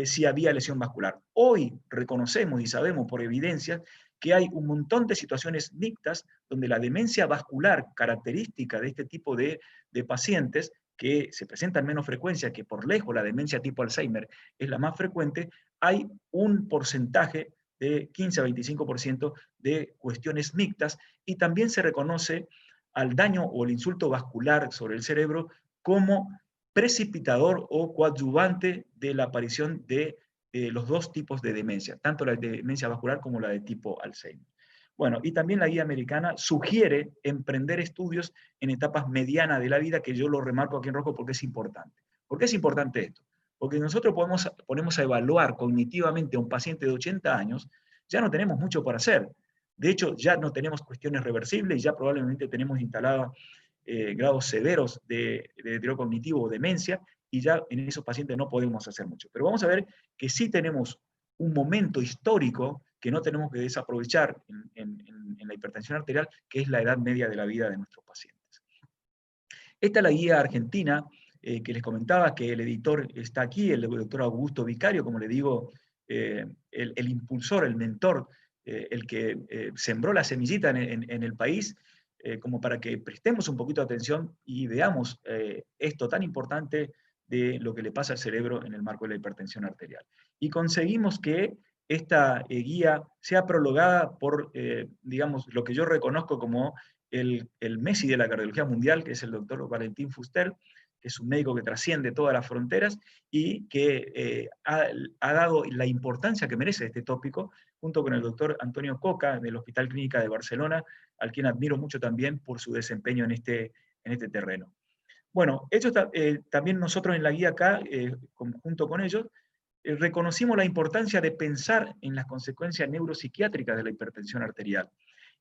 si había lesión vascular. Hoy reconocemos y sabemos por evidencia que hay un montón de situaciones mixtas donde la demencia vascular característica de este tipo de pacientes, que se presentan menos frecuencia, que por lejos la demencia tipo Alzheimer es la más frecuente, hay un porcentaje de 15 a 25% de cuestiones mixtas, y también se reconoce al daño o el insulto vascular sobre el cerebro como precipitador o coadyuvante de la aparición de los dos tipos de demencia, tanto la de demencia vascular como la de tipo Alzheimer. Bueno, y también la guía americana sugiere emprender estudios en etapas medianas de la vida, que yo lo remarco aquí en rojo porque es importante. ¿Por qué es importante esto? Porque nosotros ponemos a evaluar cognitivamente a un paciente de 80 años, ya no tenemos mucho para hacer. De hecho, ya no tenemos cuestiones reversibles, ya probablemente tenemos instalados grados severos de deterioro cognitivo o demencia, y ya en esos pacientes no podemos hacer mucho. Pero vamos a ver que sí tenemos un momento histórico que no tenemos que desaprovechar en la hipertensión arterial, que es la edad media de la vida de nuestros pacientes. Esta es la guía argentina que les comentaba, que el editor está aquí, el doctor Augusto Vicario, como le digo, el impulsor, el mentor, el que sembró la semillita en el país, como para que prestemos un poquito de atención y veamos esto tan importante de lo que le pasa al cerebro en el marco de la hipertensión arterial. Y conseguimos que esta guía sea prologada por, digamos, lo que yo reconozco como el Messi de la cardiología mundial, que es el doctor Valentín Fuster, que es un médico que trasciende todas las fronteras y que ha dado la importancia que merece este tópico, junto con el doctor Antonio Coca, del Hospital Clínica de Barcelona, al quien admiro mucho también por su desempeño en este terreno. Bueno, ellos, también nosotros en la guía acá, junto con ellos, reconocimos la importancia de pensar en las consecuencias neuropsiquiátricas de la hipertensión arterial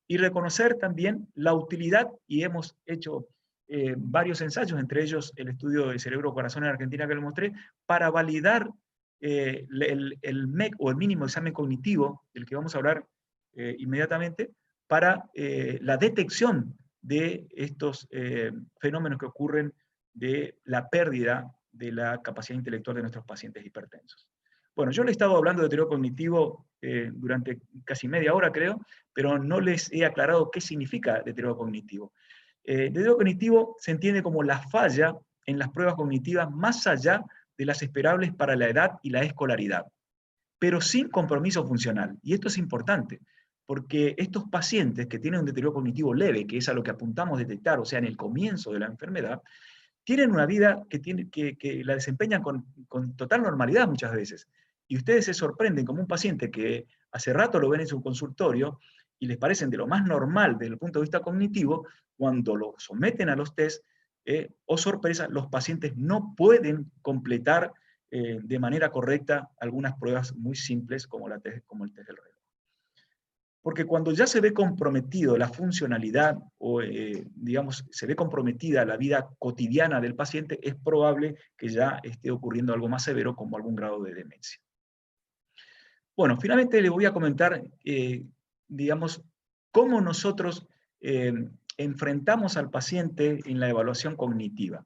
y reconocer también la utilidad, y hemos hecho varios ensayos, entre ellos el estudio de cerebro-corazón en Argentina que les mostré, para validar el MEC o el mínimo examen cognitivo, del que vamos a hablar inmediatamente, para la detección de estos fenómenos que ocurren de la pérdida de la capacidad intelectual de nuestros pacientes hipertensos. Bueno, yo les he estado hablando de deterioro cognitivo durante casi media hora, creo, pero no les he aclarado qué significa deterioro cognitivo. Deterioro cognitivo se entiende como la falla en las pruebas cognitivas más allá de las esperables para la edad y la escolaridad, pero sin compromiso funcional. Y esto es importante, porque estos pacientes que tienen un deterioro cognitivo leve, que es a lo que apuntamos a detectar, o sea, en el comienzo de la enfermedad, tienen una vida que la desempeñan con total normalidad muchas veces. Y ustedes se sorprenden como un paciente que hace rato lo ven en su consultorio y les parecen de lo más normal desde el punto de vista cognitivo, cuando lo someten a los test, oh sorpresa, los pacientes no pueden completar de manera correcta algunas pruebas muy simples como el test del reloj. Porque cuando ya se ve comprometido la funcionalidad o, digamos, se ve comprometida la vida cotidiana del paciente, es probable que ya esté ocurriendo algo más severo como algún grado de demencia. Bueno, finalmente les voy a comentar, digamos, cómo nosotros enfrentamos al paciente en la evaluación cognitiva.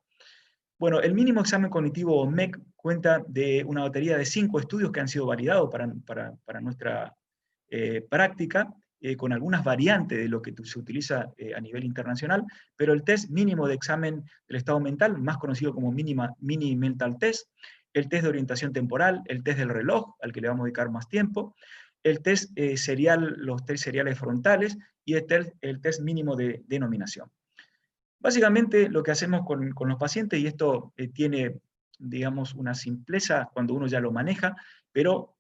Bueno, el mínimo examen cognitivo o MEC cuenta de una batería de 5 estudios que han sido validados para nuestra práctica, con algunas variantes de lo que se utiliza a nivel internacional, pero el test mínimo de examen del estado mental, más conocido como Mini Mental Test, el test de orientación temporal, el test del reloj, al que le vamos a dedicar más tiempo, el test serial, los test seriales frontales y el test mínimo de denominación. Básicamente lo que hacemos con los pacientes, y esto tiene, digamos, una simpleza cuando uno ya lo maneja, pero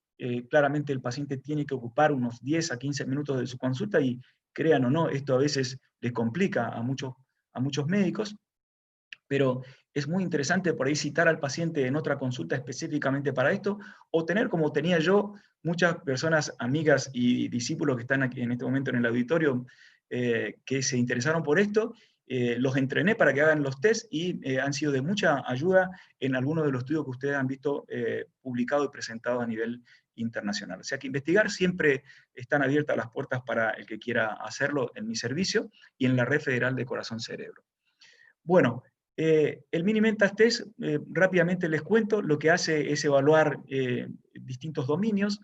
claramente el paciente tiene que ocupar unos 10 a 15 minutos de su consulta y crean o no, esto a veces les complica a muchos médicos, pero es muy interesante por ahí citar al paciente en otra consulta específicamente para esto, o tener, como tenía yo, muchas personas, amigas y discípulos que están aquí en este momento en el auditorio, que se interesaron por esto, los entrené para que hagan los test y han sido de mucha ayuda en algunos de los estudios que ustedes han visto publicados y presentados a nivel internacional. O sea que investigar siempre están abiertas las puertas para el que quiera hacerlo en mi servicio y en la Red Federal de Corazón Cerebro. Bueno, el Mini Mental Test, rápidamente les cuento, lo que hace es evaluar distintos dominios,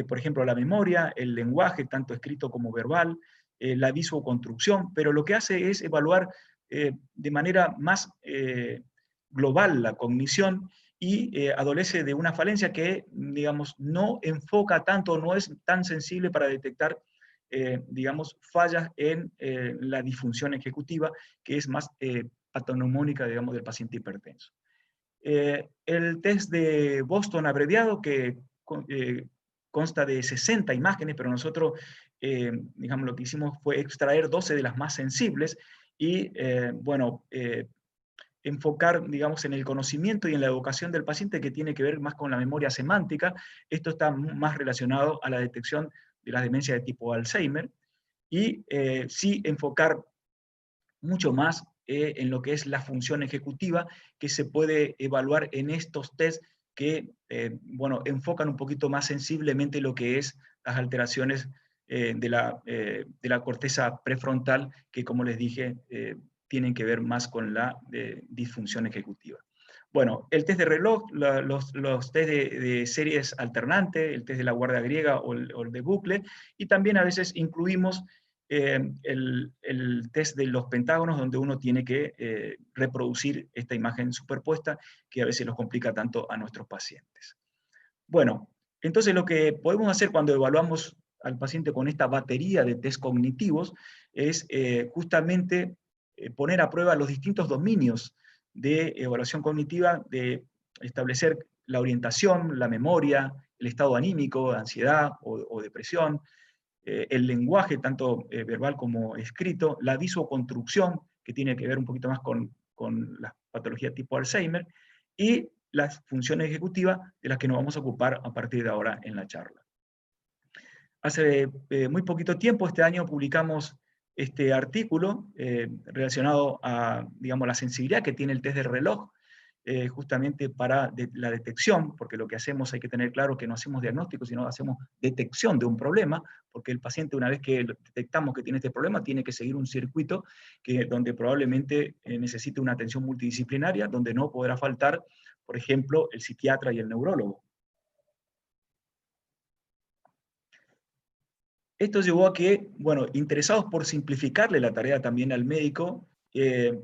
por ejemplo, la memoria, el lenguaje, tanto escrito como verbal, la visuoconstrucción, pero lo que hace es evaluar de manera más global la cognición y adolece de una falencia que, digamos, no enfoca tanto, no es tan sensible para detectar, digamos, fallas en la disfunción ejecutiva, que es más patognomónica, digamos, del paciente hipertenso. El test de Boston abreviado, que consta de 60 imágenes, pero nosotros, digamos, lo que hicimos fue extraer 12 de las más sensibles y, bueno, enfocar, digamos, en el conocimiento y en la educación del paciente, que tiene que ver más con la memoria semántica. Esto está más relacionado a la detección de las demencias de tipo Alzheimer, y sí enfocar mucho más en lo que es la función ejecutiva, que se puede evaluar en estos test que, bueno, enfocan un poquito más sensiblemente lo que es las alteraciones de la corteza prefrontal, que, como les dije, tienen que ver más con la disfunción ejecutiva. Bueno, el test de reloj, los test de series alternantes, el test de la guardia griega o el de bucle, y también a veces incluimos el test de los pentágonos, donde uno tiene que reproducir esta imagen superpuesta, que a veces los complica tanto a nuestros pacientes. Bueno, entonces lo que podemos hacer cuando evaluamos al paciente con esta batería de test cognitivos es justamente poner a prueba los distintos dominios de evaluación cognitiva, de establecer la orientación, la memoria, el estado anímico, ansiedad o depresión, el lenguaje, tanto verbal como escrito, la visuoconstrucción, que tiene que ver un poquito más con la patología tipo Alzheimer, y las funciones ejecutivas, de las que nos vamos a ocupar a partir de ahora en la charla. Hace muy poquito tiempo, este año, publicamos este artículo relacionado a, digamos, la sensibilidad que tiene el test de reloj, justamente para la detección, porque lo que hacemos, hay que tener claro que no hacemos diagnóstico, sino hacemos detección de un problema, porque el paciente, una vez que detectamos que tiene este problema, tiene que seguir un circuito donde probablemente necesite una atención multidisciplinaria, donde no podrá faltar, por ejemplo, el psiquiatra y el neurólogo. Esto llevó a que, bueno, interesados por simplificarle la tarea también al médico,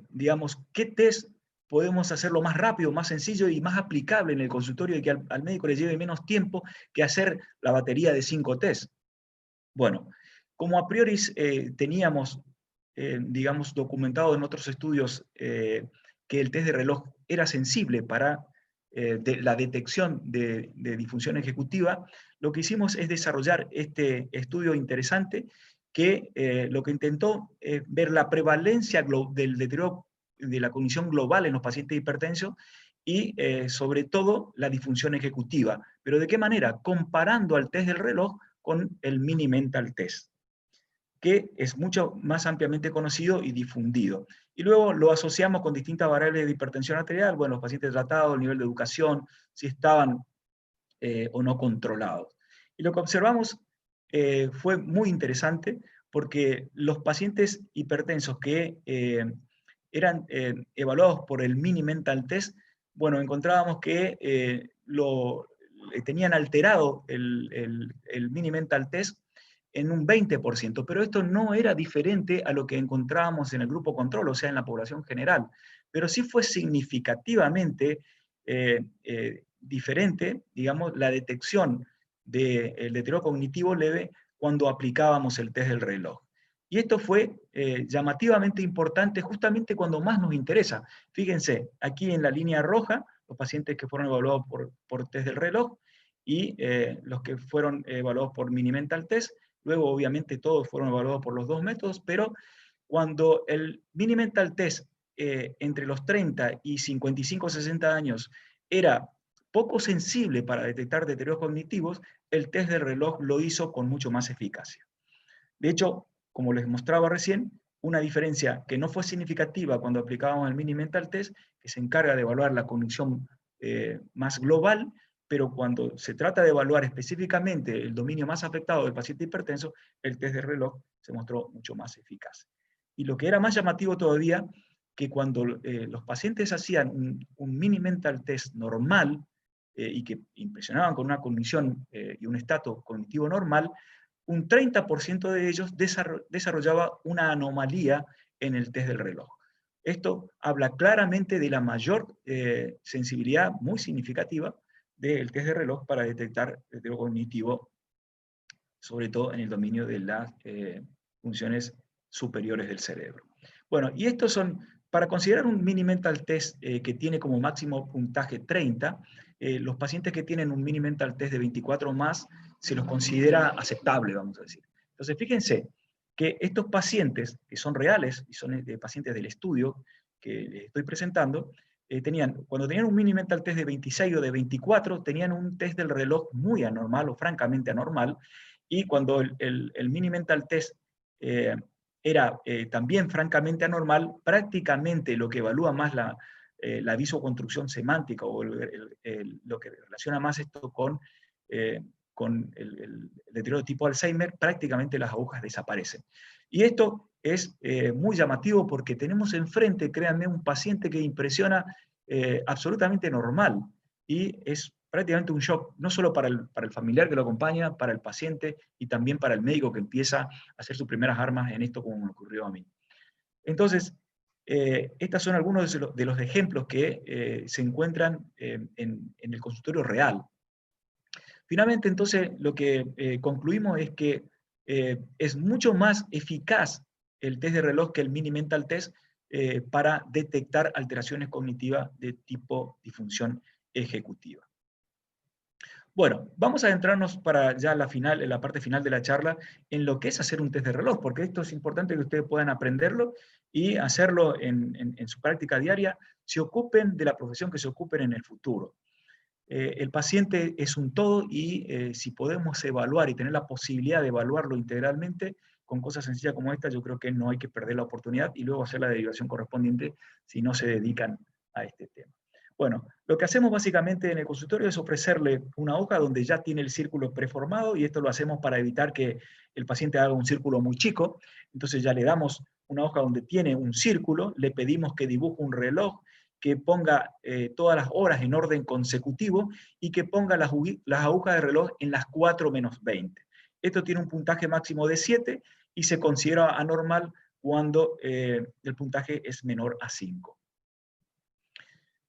digamos, ¿qué test podemos hacerlo más rápido, más sencillo y más aplicable en el consultorio y que al médico le lleve menos tiempo que hacer la batería de 5 test. Bueno, como a priori teníamos, digamos, documentado en otros estudios que el test de reloj era sensible para la detección de disfunción ejecutiva, lo que hicimos es desarrollar este estudio interesante que lo que intentó es ver la prevalencia del deterioro de la cognición global en los pacientes hipertensos y sobre todo la disfunción ejecutiva. ¿Pero de qué manera? Comparando al test del reloj con el Mini Mental Test, que es mucho más ampliamente conocido y difundido. Y luego lo asociamos con distintas variables de hipertensión arterial, bueno, los pacientes tratados, el nivel de educación, si estaban o no controlados. Y lo que observamos fue muy interesante porque los pacientes hipertensos que eran evaluados por el Mini Mental Test, bueno, encontrábamos que tenían alterado el Mini Mental Test en un 20%, pero esto no era diferente a lo que encontrábamos en el grupo control, o sea, en la población general, pero sí fue significativamente diferente, digamos, la detección del deterioro cognitivo leve cuando aplicábamos el test del reloj. Y esto fue llamativamente importante justamente cuando más nos interesa. Fíjense, aquí en la línea roja, los pacientes que fueron evaluados por test del reloj y los que fueron evaluados por Mini Mental Test. Luego, obviamente, todos fueron evaluados por los dos métodos, pero cuando el Mini Mental Test entre los 30 y 55 o 60 años era poco sensible para detectar deterioros cognitivos, el test del reloj lo hizo con mucho más eficacia. De hecho, como les mostraba recién, una diferencia que no fue significativa cuando aplicábamos el Mini Mental Test, que se encarga de evaluar la cognición más global, pero cuando se trata de evaluar específicamente el dominio más afectado del paciente hipertenso, el test de reloj se mostró mucho más eficaz. Y lo que era más llamativo todavía, que cuando los pacientes hacían un Mini Mental Test normal, y que impresionaban con una cognición y un estatus cognitivo normal, un 30% de ellos desarrollaba una anomalía en el test del reloj. Esto habla claramente de la mayor sensibilidad muy significativa del test de reloj para detectar deterioro cognitivo, sobre todo en el dominio de las funciones superiores del cerebro. Bueno, y estos son, para considerar un Mini Mental Test que tiene como máximo puntaje 30, los pacientes que tienen un Mini Mental Test de 24 más se los considera aceptable, vamos a decir. Entonces, fíjense que estos pacientes, que son reales, y son pacientes del estudio que les estoy presentando, cuando tenían un Mini Mental Test de 26 o de 24, tenían un test del reloj muy anormal o francamente anormal, y cuando el Mini Mental Test era también francamente anormal, prácticamente lo que evalúa más la visoconstrucción semántica o lo que relaciona más esto con el deterioro tipo Alzheimer, prácticamente las agujas desaparecen. Y esto es muy llamativo porque tenemos enfrente, créanme, un paciente que impresiona absolutamente normal y es prácticamente un shock, no solo para el familiar que lo acompaña, para el paciente y también para el médico que empieza a hacer sus primeras armas en esto como me ocurrió a mí. Entonces, estos son algunos de los ejemplos que se encuentran en el consultorio real. Finalmente, entonces, lo que concluimos es que es mucho más eficaz el test de reloj que el Mini Mental Test para detectar alteraciones cognitivas de tipo disfunción ejecutiva. Bueno, vamos a adentrarnos para ya en la parte final de la charla, en lo que es hacer un test de reloj, porque esto es importante que ustedes puedan aprenderlo y hacerlo en su práctica diaria, se ocupen de la profesión que se ocupen en el futuro. El paciente es un todo y si podemos evaluar y tener la posibilidad de evaluarlo integralmente con cosas sencillas como esta, yo creo que no hay que perder la oportunidad y luego hacer la derivación correspondiente si no se dedican a este tema. Bueno, lo que hacemos básicamente en el consultorio es ofrecerle una hoja donde ya tiene el círculo preformado y esto lo hacemos para evitar que el paciente haga un círculo muy chico. Entonces ya le damos una hoja donde tiene un círculo, le pedimos que dibuje un reloj, que ponga todas las horas en orden consecutivo y que ponga las agujas de reloj en las 4 menos 20. Esto tiene un puntaje máximo de 7 y se considera anormal cuando el puntaje es menor a 5.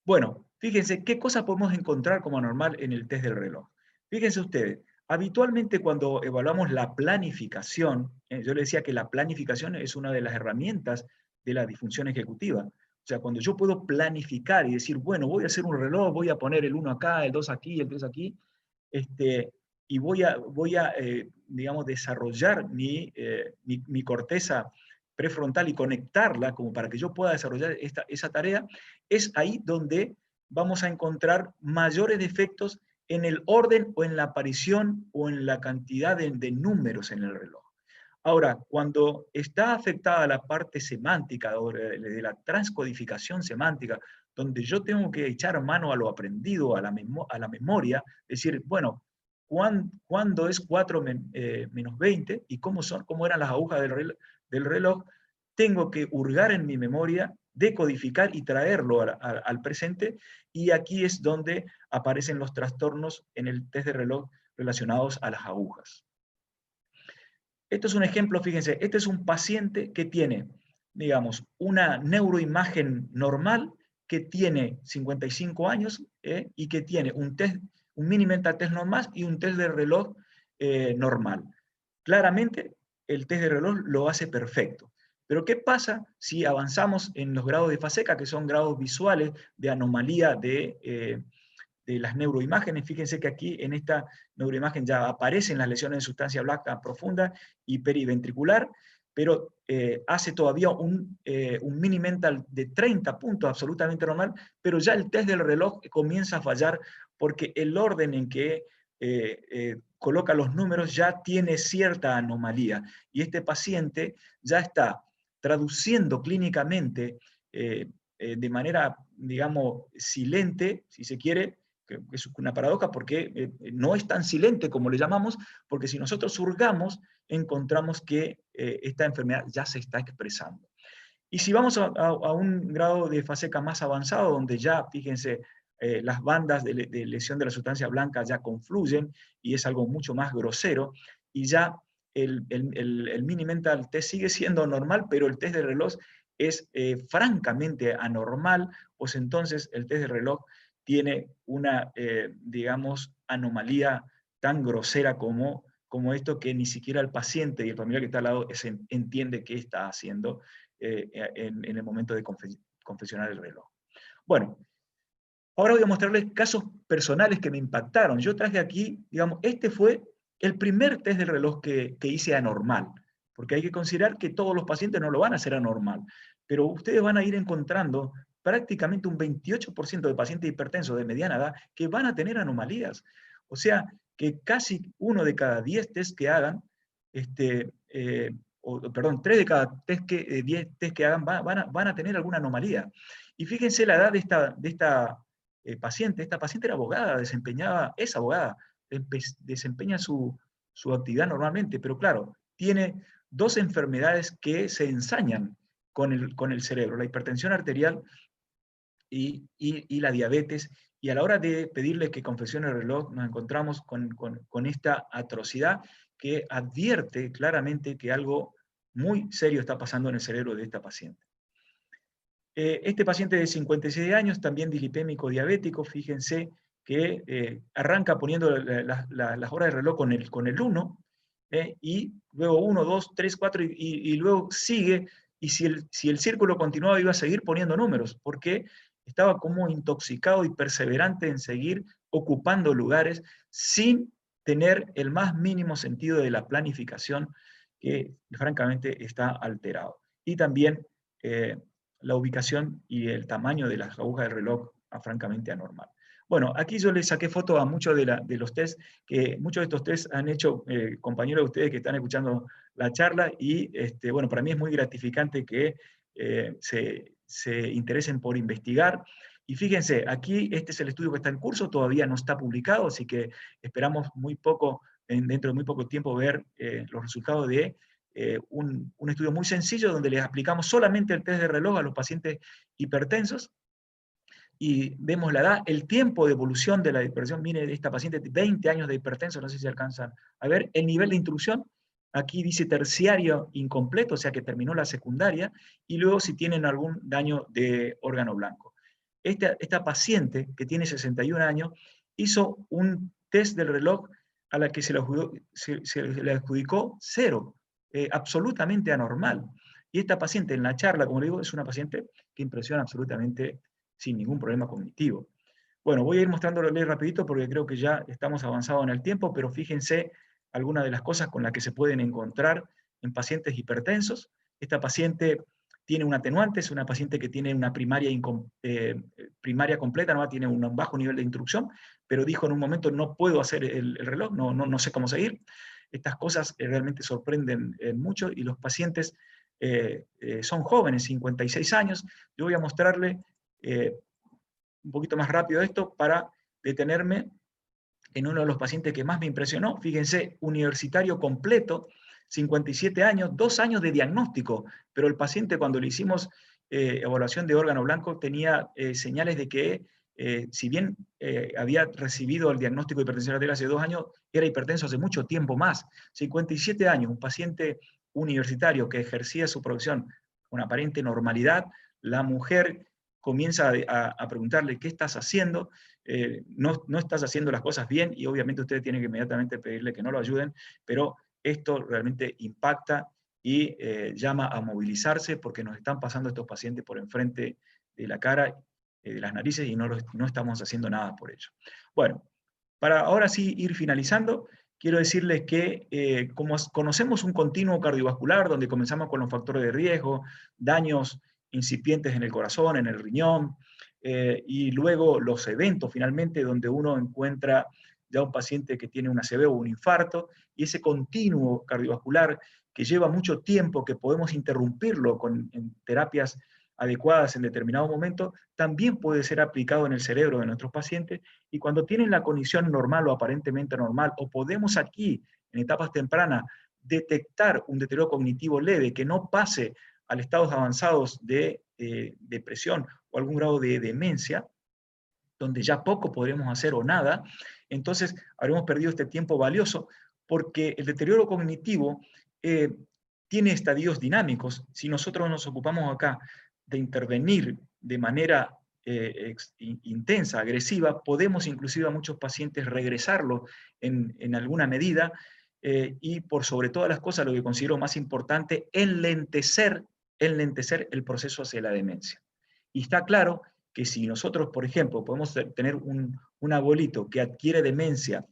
Bueno, fíjense qué cosas podemos encontrar como anormal en el test del reloj. Fíjense ustedes, habitualmente cuando evaluamos la planificación, yo le decía que la planificación es una de las herramientas de la disfunción ejecutiva. O sea, cuando yo puedo planificar y decir, bueno, voy a hacer un reloj, voy a poner el 1 acá, el 2 aquí, el 3 aquí, y digamos, desarrollar mi corteza prefrontal y conectarla como para que yo pueda desarrollar esa tarea, es ahí donde vamos a encontrar mayores defectos en el orden o en la aparición o en la cantidad de números en el reloj. Ahora, cuando está afectada la parte semántica o de la transcodificación semántica, donde yo tengo que echar mano a lo aprendido, a la memoria, decir, bueno, ¿cuándo es 4 menos 20? ¿Y cómo eran las agujas del reloj? Tengo que hurgar en mi memoria, decodificar y traerlo al presente, y aquí es donde aparecen los trastornos en el test de reloj relacionados a las agujas. Esto es un ejemplo, fíjense, este es un paciente que tiene, digamos, una neuroimagen normal, que tiene 55 años y que tiene un mini mental test normal y un test de reloj normal. Claramente, el test de reloj lo hace perfecto. Pero ¿qué pasa si avanzamos en los grados de Faseca, que son grados visuales de anomalía de las neuroimágenes? Fíjense que aquí en esta neuroimagen ya aparecen las lesiones de sustancia blanca profunda y periventricular, pero hace todavía un mini mental de 30 puntos, absolutamente normal, pero ya el test del reloj comienza a fallar porque el orden en que coloca los números ya tiene cierta anomalía, y este paciente ya está traduciendo clínicamente de manera, digamos, silente, si se quiere, que es una paradoja porque no es tan silente como le llamamos, porque si nosotros hurgamos, encontramos que esta enfermedad ya se está expresando. Y si vamos a un grado de Faseca más avanzado, donde ya, fíjense, las bandas de lesión de la sustancia blanca ya confluyen, y es algo mucho más grosero, y ya el mini mental test sigue siendo normal, pero el test de reloj es francamente anormal, pues entonces el test de reloj tiene una, digamos, anomalía tan grosera como esto, que ni siquiera el paciente y el familiar que está al lado entiende qué está haciendo en el momento de confeccionar el reloj. Bueno, ahora voy a mostrarles casos personales que me impactaron. Yo traje aquí, digamos, este fue el primer test del reloj que hice anormal, porque hay que considerar que todos los pacientes no lo van a hacer anormal, pero ustedes van a ir encontrando prácticamente un 28% de pacientes hipertensos de mediana edad que van a tener anomalías. O sea, que casi 1 de cada 10 test que hagan, perdón, 3 de cada 10 test que hagan van a tener alguna anomalía. Y fíjense la edad de esta paciente. Esta paciente era abogada, es abogada, desempeña su actividad normalmente, pero claro, tiene dos enfermedades que se ensañan con el cerebro, la hipertensión arterial y la diabetes, y a la hora de pedirle que confeccione el reloj, nos encontramos con esta atrocidad que advierte claramente que algo muy serio está pasando en el cerebro de esta paciente. Este paciente de 56 años, también dislipémico diabético, fíjense que arranca poniendo las horas de reloj con el 1, y luego 1, 2, 3, 4, y luego sigue, y si el círculo continuaba iba a seguir poniendo números, porque estaba como intoxicado y perseverante en seguir ocupando lugares sin tener el más mínimo sentido de la planificación, que francamente está alterado. Y también la ubicación y el tamaño de las agujas del reloj francamente anormal. Bueno, aquí yo les saqué foto a muchos de los test, que muchos de estos test han hecho compañeros de ustedes que están escuchando la charla, y bueno, para mí es muy gratificante que se interesen por investigar. Y fíjense, aquí este es el estudio que está en curso, todavía no está publicado, así que esperamos dentro de muy poco tiempo ver los resultados de un estudio muy sencillo donde les aplicamos solamente el test de reloj a los pacientes hipertensos, y vemos la edad, el tiempo de evolución de la hipertensión. Mire, esta paciente de 20 años de hipertenso, no sé si alcanzan a ver el nivel de intrusión. Aquí dice terciario incompleto, o sea que terminó la secundaria, y luego si tienen algún daño de órgano blanco. esta paciente que tiene 61 años hizo un test del reloj a la que se le adjudicó 0, absolutamente anormal. Y esta paciente en la charla, como le digo, es una paciente que impresiona absolutamente sin ningún problema cognitivo. Bueno, voy a ir mostrándole rapidito porque creo que ya estamos avanzados en el tiempo, pero fíjense algunas de las cosas con las que se pueden encontrar en pacientes hipertensos. Esta paciente tiene un atenuante, es una paciente que tiene una primaria completa, ¿no? Tiene un bajo nivel de instrucción, pero dijo en un momento, no puedo hacer el reloj, no sé cómo seguir. Estas cosas realmente sorprenden mucho y los pacientes son jóvenes, 56 años. Yo voy a mostrarle un poquito más rápido esto para detenerme en uno de los pacientes que más me impresionó. Fíjense, universitario completo, 57 años, 2 años de diagnóstico, pero el paciente cuando le hicimos evaluación de órgano blanco tenía señales de que si bien había recibido el diagnóstico de hipertensión arterial hace 2 años, era hipertenso hace mucho tiempo más. 57 años, un paciente universitario que ejercía su profesión con aparente normalidad, la mujer comienza a preguntarle, ¿qué estás haciendo? No estás haciendo las cosas bien, y obviamente ustedes tienen que inmediatamente pedirle que no lo ayuden, pero esto realmente impacta y llama a movilizarse porque nos están pasando estos pacientes por enfrente de la cara, de las narices, y no estamos haciendo nada por ello. Bueno, para ahora sí ir finalizando, quiero decirles que como conocemos un continuo cardiovascular, donde comenzamos con los factores de riesgo, daños incipientes en el corazón, en el riñón, y luego los eventos finalmente, donde uno encuentra ya un paciente que tiene una ACV o un infarto, y ese continuo cardiovascular que lleva mucho tiempo, que podemos interrumpirlo en terapias adecuadas en determinado momento, también puede ser aplicado en el cerebro de nuestros pacientes, y cuando tienen la condición normal o aparentemente normal, o podemos aquí, en etapas tempranas, detectar un deterioro cognitivo leve que no pase a estados avanzados de depresión o algún grado de demencia, donde ya poco podremos hacer o nada, entonces habremos perdido este tiempo valioso, porque el deterioro cognitivo tiene estadios dinámicos. Si nosotros nos ocupamos acá de intervenir de manera intensa, agresiva, podemos inclusive a muchos pacientes regresarlo en alguna medida, y por sobre todas las cosas, lo que considero más importante, enlentecer el proceso hacia la demencia. Y está claro que si nosotros, por ejemplo, podemos tener un abuelito que adquiere demencia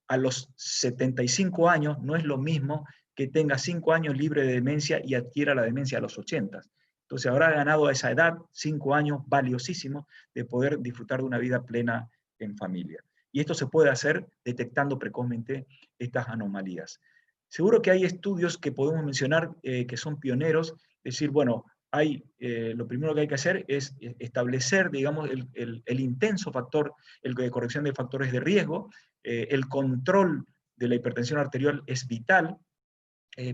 a los 75 años, no es lo mismo que tenga 5 años libre de demencia y adquiera la demencia a los 80. Entonces habrá ganado a esa edad 5 años valiosísimos de poder disfrutar de una vida plena en familia. Y esto se puede hacer detectando precozmente estas anomalías. Seguro que hay estudios que podemos mencionar que son pioneros, decir, bueno, lo primero que hay que hacer es establecer, digamos, el intenso factor, el de corrección de factores de riesgo, el control de la hipertensión arterial es vital,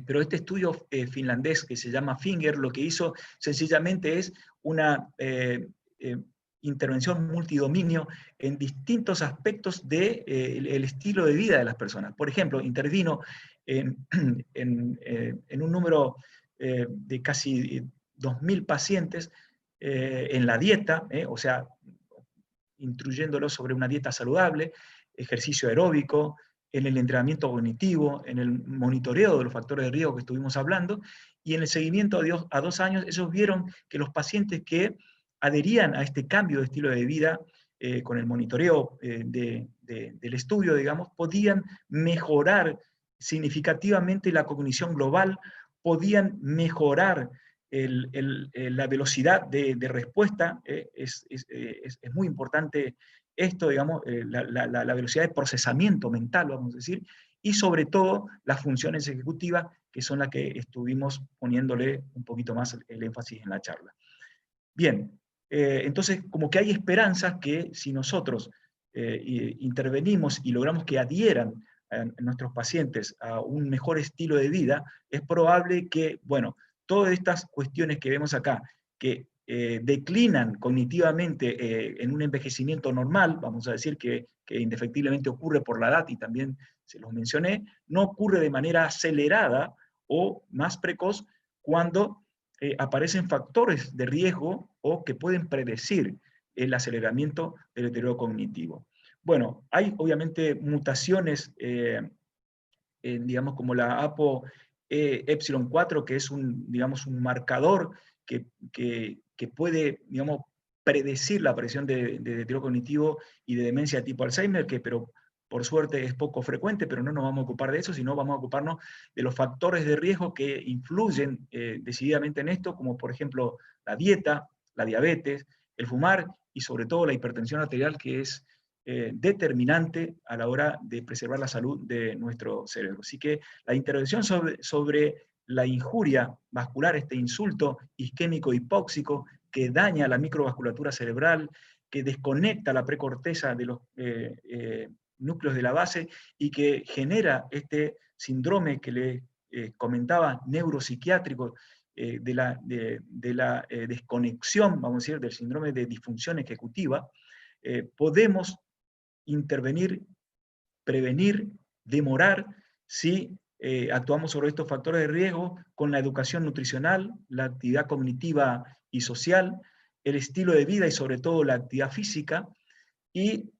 pero este estudio finlandés que se llama FINGER, lo que hizo sencillamente es una intervención multidominio en distintos aspectos del estilo de vida de las personas. Por ejemplo, intervino en un número de casi 2.000 pacientes en la dieta, o sea, instruyéndolos sobre una dieta saludable, ejercicio aeróbico, en el entrenamiento cognitivo, en el monitoreo de los factores de riesgo que estuvimos hablando, y en el seguimiento a 2 años, ellos vieron que los pacientes que adherían a este cambio de estilo de vida, con el monitoreo del estudio, digamos, podían mejorar significativamente la cognición global, podían mejorar la velocidad de respuesta. Es muy importante esto, digamos, la velocidad de procesamiento mental, vamos a decir, y sobre todo las funciones ejecutivas, que son las que estuvimos poniéndole un poquito más el énfasis en la charla. Bien, entonces como que hay esperanzas que si nosotros intervenimos y logramos que adhieran a nuestros pacientes a un mejor estilo de vida, es probable que, bueno, todas estas cuestiones que vemos acá, que declinan cognitivamente en un envejecimiento normal, vamos a decir que indefectiblemente ocurre por la edad, y también se los mencioné, no ocurre de manera acelerada o más precoz cuando aparecen factores de riesgo o que pueden predecir el aceleramiento del deterioro cognitivo. Bueno, hay obviamente mutaciones, digamos como la ApoE4, que es digamos, un marcador que puede, digamos, predecir la aparición de deterioro cognitivo y de demencia tipo Alzheimer, pero por suerte es poco frecuente, pero no nos vamos a ocupar de eso, sino vamos a ocuparnos de los factores de riesgo que influyen decididamente en esto, como por ejemplo la dieta, la diabetes, el fumar y sobre todo la hipertensión arterial, que es determinante a la hora de preservar la salud de nuestro cerebro. Así que la intervención sobre la injuria vascular, este insulto isquémico hipóxico que daña la microvasculatura cerebral, que desconecta la precorteza de los núcleos de la base y que genera este síndrome que le comentaba, neuropsiquiátrico, de la desconexión, vamos a decir, del síndrome de disfunción ejecutiva, podemos intervenir, prevenir, demorar, si actuamos sobre estos factores de riesgo con la educación nutricional, la actividad cognitiva y social, el estilo de vida y sobre todo la actividad física, y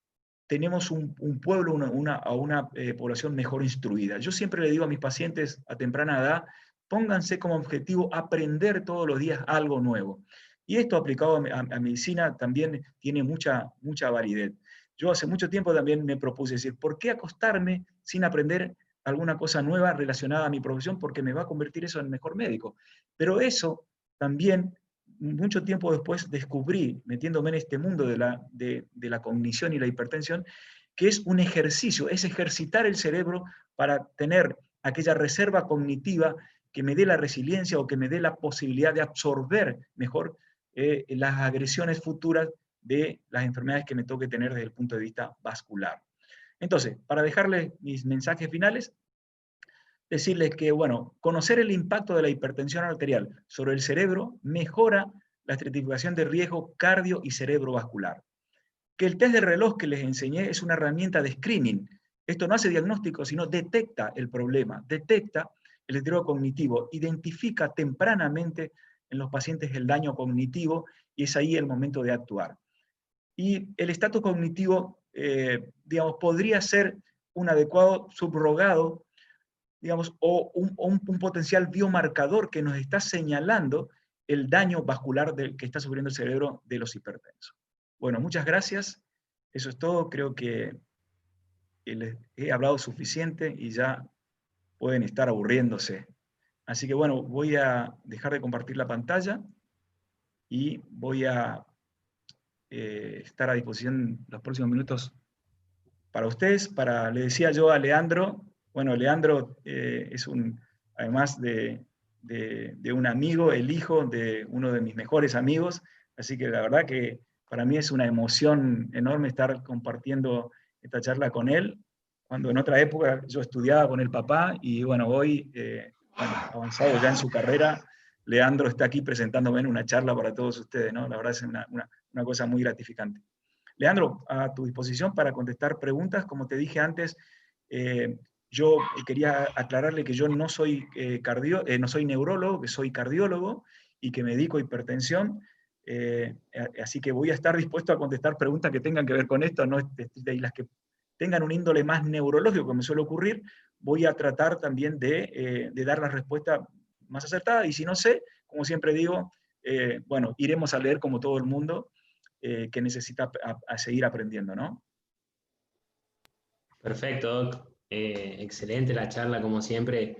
tenemos un pueblo, una población mejor instruida. Yo siempre le digo a mis pacientes a temprana edad, pónganse como objetivo aprender todos los días algo nuevo. Y esto aplicado a medicina también tiene mucha validez. Yo hace mucho tiempo también me propuse decir, ¿por qué acostarme sin aprender alguna cosa nueva relacionada a mi profesión? Porque me va a convertir eso en mejor médico. Pero eso también, mucho tiempo después, descubrí, metiéndome en este mundo de la cognición y la hipertensión, que es un ejercicio, es ejercitar el cerebro para tener aquella reserva cognitiva que me dé la resiliencia o que me dé la posibilidad de absorber mejor las agresiones futuras de las enfermedades que me toque tener desde el punto de vista vascular. Entonces, para dejarles mis mensajes finales, decirles que, bueno, conocer el impacto de la hipertensión arterial sobre el cerebro mejora la estratificación de riesgo cardio y cerebrovascular. Que el test de reloj que les enseñé es una herramienta de screening. Esto no hace diagnóstico, sino detecta el problema, detecta el deterioro cognitivo, identifica tempranamente en los pacientes el daño cognitivo y es ahí el momento de actuar. Y el estatus cognitivo, digamos, podría ser un adecuado subrogado, digamos, o un potencial biomarcador que nos está señalando el daño vascular que está sufriendo el cerebro de los hipertensos. Bueno, muchas gracias. Eso es todo. Creo que les he hablado suficiente y ya pueden estar aburriéndose. Así que bueno, voy a dejar de compartir la pantalla y voy a estar a disposición los próximos minutos para ustedes. Le decía yo a Leandro, bueno, Leandro es además de un amigo, el hijo de uno de mis mejores amigos, así que la verdad que para mí es una emoción enorme estar compartiendo esta charla con él, cuando en otra época yo estudiaba con el papá y bueno, hoy, bueno, avanzado ya en su carrera, Leandro está aquí presentándome en una charla para todos ustedes, ¿no? La verdad es una cosa muy gratificante. Leandro, a tu disposición para contestar preguntas. Como te dije antes, yo quería aclararle que yo no soy, no soy neurólogo, que soy cardiólogo y que me dedico a hipertensión. Así que voy a estar dispuesto a contestar preguntas que tengan que ver con esto, no de las que tengan un índole más neurológico, que me suele ocurrir. Voy a tratar también de dar la respuesta más acertada. Y si no sé, como siempre digo, bueno, iremos a leer como todo el mundo, que necesita a seguir aprendiendo, ¿no? Perfecto, Doc. Excelente la charla, como siempre.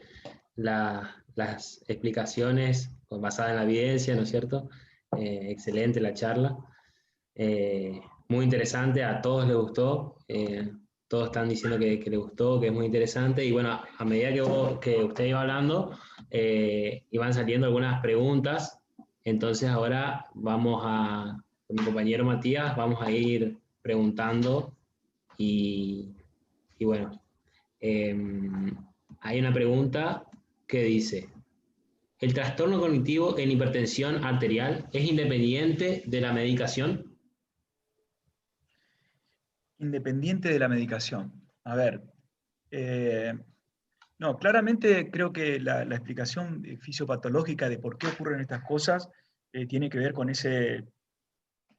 Las explicaciones basadas en la evidencia, ¿no es cierto? Excelente la charla. Muy interesante, a todos les gustó. Todos están diciendo que les gustó, que es muy interesante. Y bueno, a medida que usted iba hablando, iban saliendo algunas preguntas. Entonces ahora con mi compañero Matías, vamos a ir preguntando y bueno, hay una pregunta que dice, ¿el trastorno cognitivo en hipertensión arterial es independiente de la medicación? Independiente de la medicación. A ver, no, claramente creo que la explicación fisiopatológica de por qué ocurren estas cosas tiene que ver con ese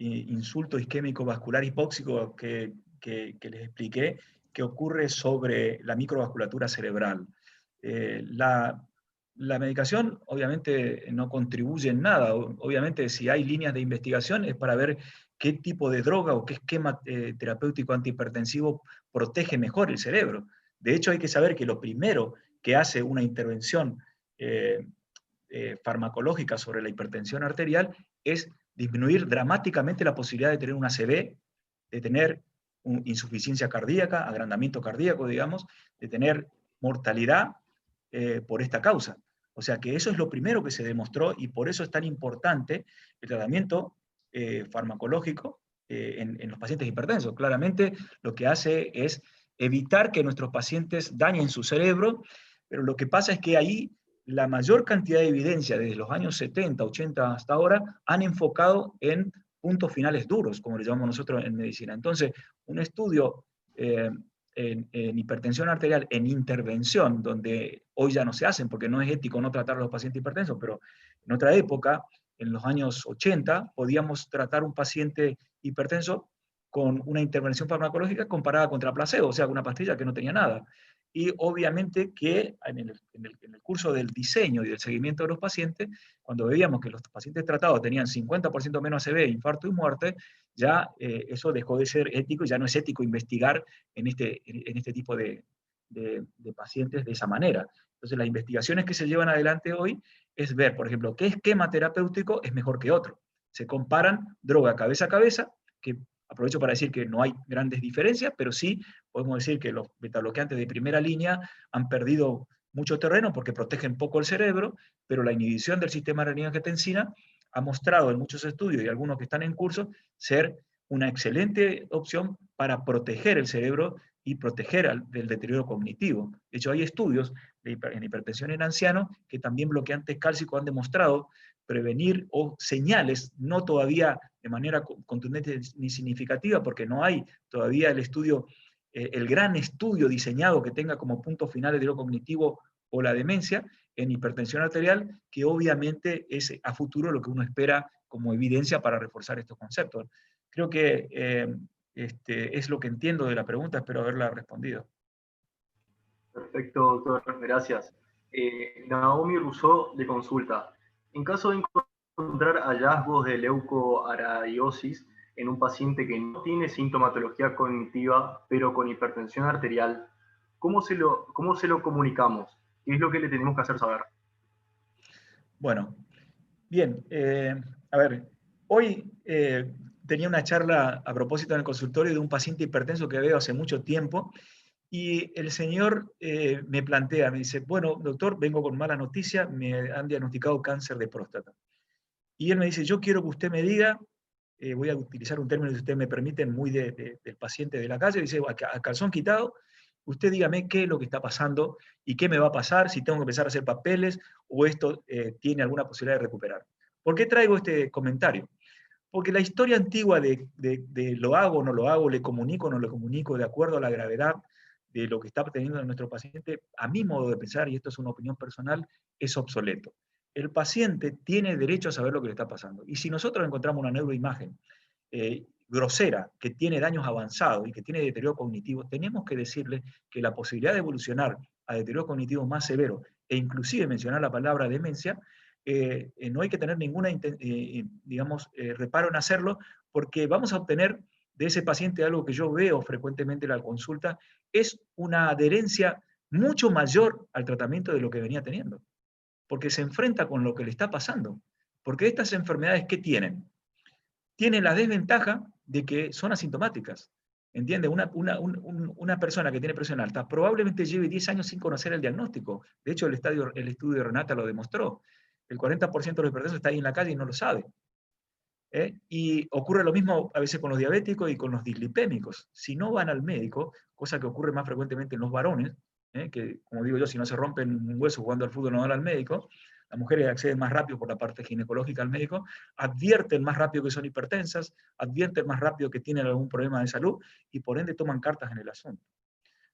insulto isquémico vascular hipóxico que les expliqué, que ocurre sobre la microvasculatura cerebral. La medicación obviamente no contribuye en nada. Obviamente si hay líneas de investigación es para ver qué tipo de droga o qué esquema terapéutico antihipertensivo protege mejor el cerebro. De hecho hay que saber que lo primero que hace una intervención farmacológica sobre la hipertensión arterial es disminuir dramáticamente la posibilidad de tener una ACV, de tener insuficiencia cardíaca, agrandamiento cardíaco, digamos, de tener mortalidad por esta causa. O sea que eso es lo primero que se demostró y por eso es tan importante el tratamiento farmacológico en los pacientes hipertensos. Claramente lo que hace es evitar que nuestros pacientes dañen su cerebro, pero lo que pasa es que ahí la mayor cantidad de evidencia desde los años 70, 80 hasta ahora han enfocado en puntos finales duros, como le llamamos nosotros en medicina. Entonces, un estudio en hipertensión arterial en intervención, donde hoy ya no se hacen porque no es ético no tratar a los pacientes hipertensos, pero en otra época, en los años 80, podíamos tratar un paciente hipertenso con una intervención farmacológica comparada contra placebo, o sea, con una pastilla que no tenía nada. Y obviamente que en el curso del diseño y del seguimiento de los pacientes, cuando veíamos que los pacientes tratados tenían 50% menos ACV, infarto y muerte, ya eso dejó de ser ético y ya no es ético investigar en este tipo de pacientes de esa manera. Entonces las investigaciones que se llevan adelante hoy es ver, por ejemplo, qué esquema terapéutico es mejor que otro. Se comparan droga cabeza a cabeza, que aprovecho para decir que no hay grandes diferencias, pero sí podemos decir que los betabloqueantes de primera línea han perdido mucho terreno porque protegen poco el cerebro, pero la inhibición del sistema renin-angiotensina ha mostrado en muchos estudios y algunos que están en curso ser una excelente opción para proteger el cerebro y proteger del deterioro cognitivo. De hecho, hay estudios en hipertensión en ancianos que también bloqueantes cálcicos han demostrado prevenir o señales, no todavía de manera contundente ni significativa, porque no hay todavía el estudio, el gran estudio diseñado que tenga como punto final el deterioro cognitivo o la demencia en hipertensión arterial, que obviamente es a futuro lo que uno espera como evidencia para reforzar estos conceptos. Creo que es lo que entiendo de la pregunta, espero haberla respondido. Perfecto, doctor, gracias. Naomi Rousseau de consulta. En caso de encontrar hallazgos de leucoaradiosis en un paciente que no tiene sintomatología cognitiva, pero con hipertensión arterial, ¿cómo se lo comunicamos? ¿Qué es lo que le tenemos que hacer saber? Bueno, bien. A ver, hoy tenía una charla a propósito en el consultorio de un paciente hipertenso que veo hace mucho tiempo, y el señor me plantea, me dice, bueno, doctor, vengo con mala noticia, me han diagnosticado cáncer de próstata. Y él me dice, yo quiero que usted me diga, voy a utilizar un término, si usted me permite, muy del paciente de la calle, dice, a calzón quitado, usted dígame qué es lo que está pasando y qué me va a pasar, si tengo que empezar a hacer papeles o esto tiene alguna posibilidad de recuperar. ¿Por qué traigo este comentario? Porque la historia antigua de lo hago o no lo hago, le comunico o no le comunico, de acuerdo a la gravedad de lo que está teniendo nuestro paciente, a mi modo de pensar, y esto es una opinión personal, es obsoleto. El paciente tiene derecho a saber lo que le está pasando. Y si nosotros encontramos una neuroimagen grosera, que tiene daños avanzados y que tiene deterioro cognitivo, tenemos que decirle que la posibilidad de evolucionar a deterioro cognitivo más severo, e inclusive mencionar la palabra demencia, no hay que tener ninguna, reparo en hacerlo, porque vamos a obtener de ese paciente algo que yo veo frecuentemente en la consulta, es una adherencia mucho mayor al tratamiento de lo que venía teniendo, porque se enfrenta con lo que le está pasando. Porque estas enfermedades, ¿qué tienen? Tienen la desventaja de que son asintomáticas. ¿Entiende? Una persona que tiene presión alta probablemente lleve 10 años sin conocer el diagnóstico. De hecho, el estudio de Renata lo demostró. El 40% de los hipertensos está ahí en la calle y no lo sabe. Y ocurre lo mismo a veces con los diabéticos y con los dislipémicos. Si no van al médico, cosa que ocurre más frecuentemente en los varones, que como digo yo, si no se rompen un hueso jugando al fútbol no van al médico, las mujeres acceden más rápido por la parte ginecológica al médico, advierten más rápido que son hipertensas, advierten más rápido que tienen algún problema de salud y por ende toman cartas en el asunto.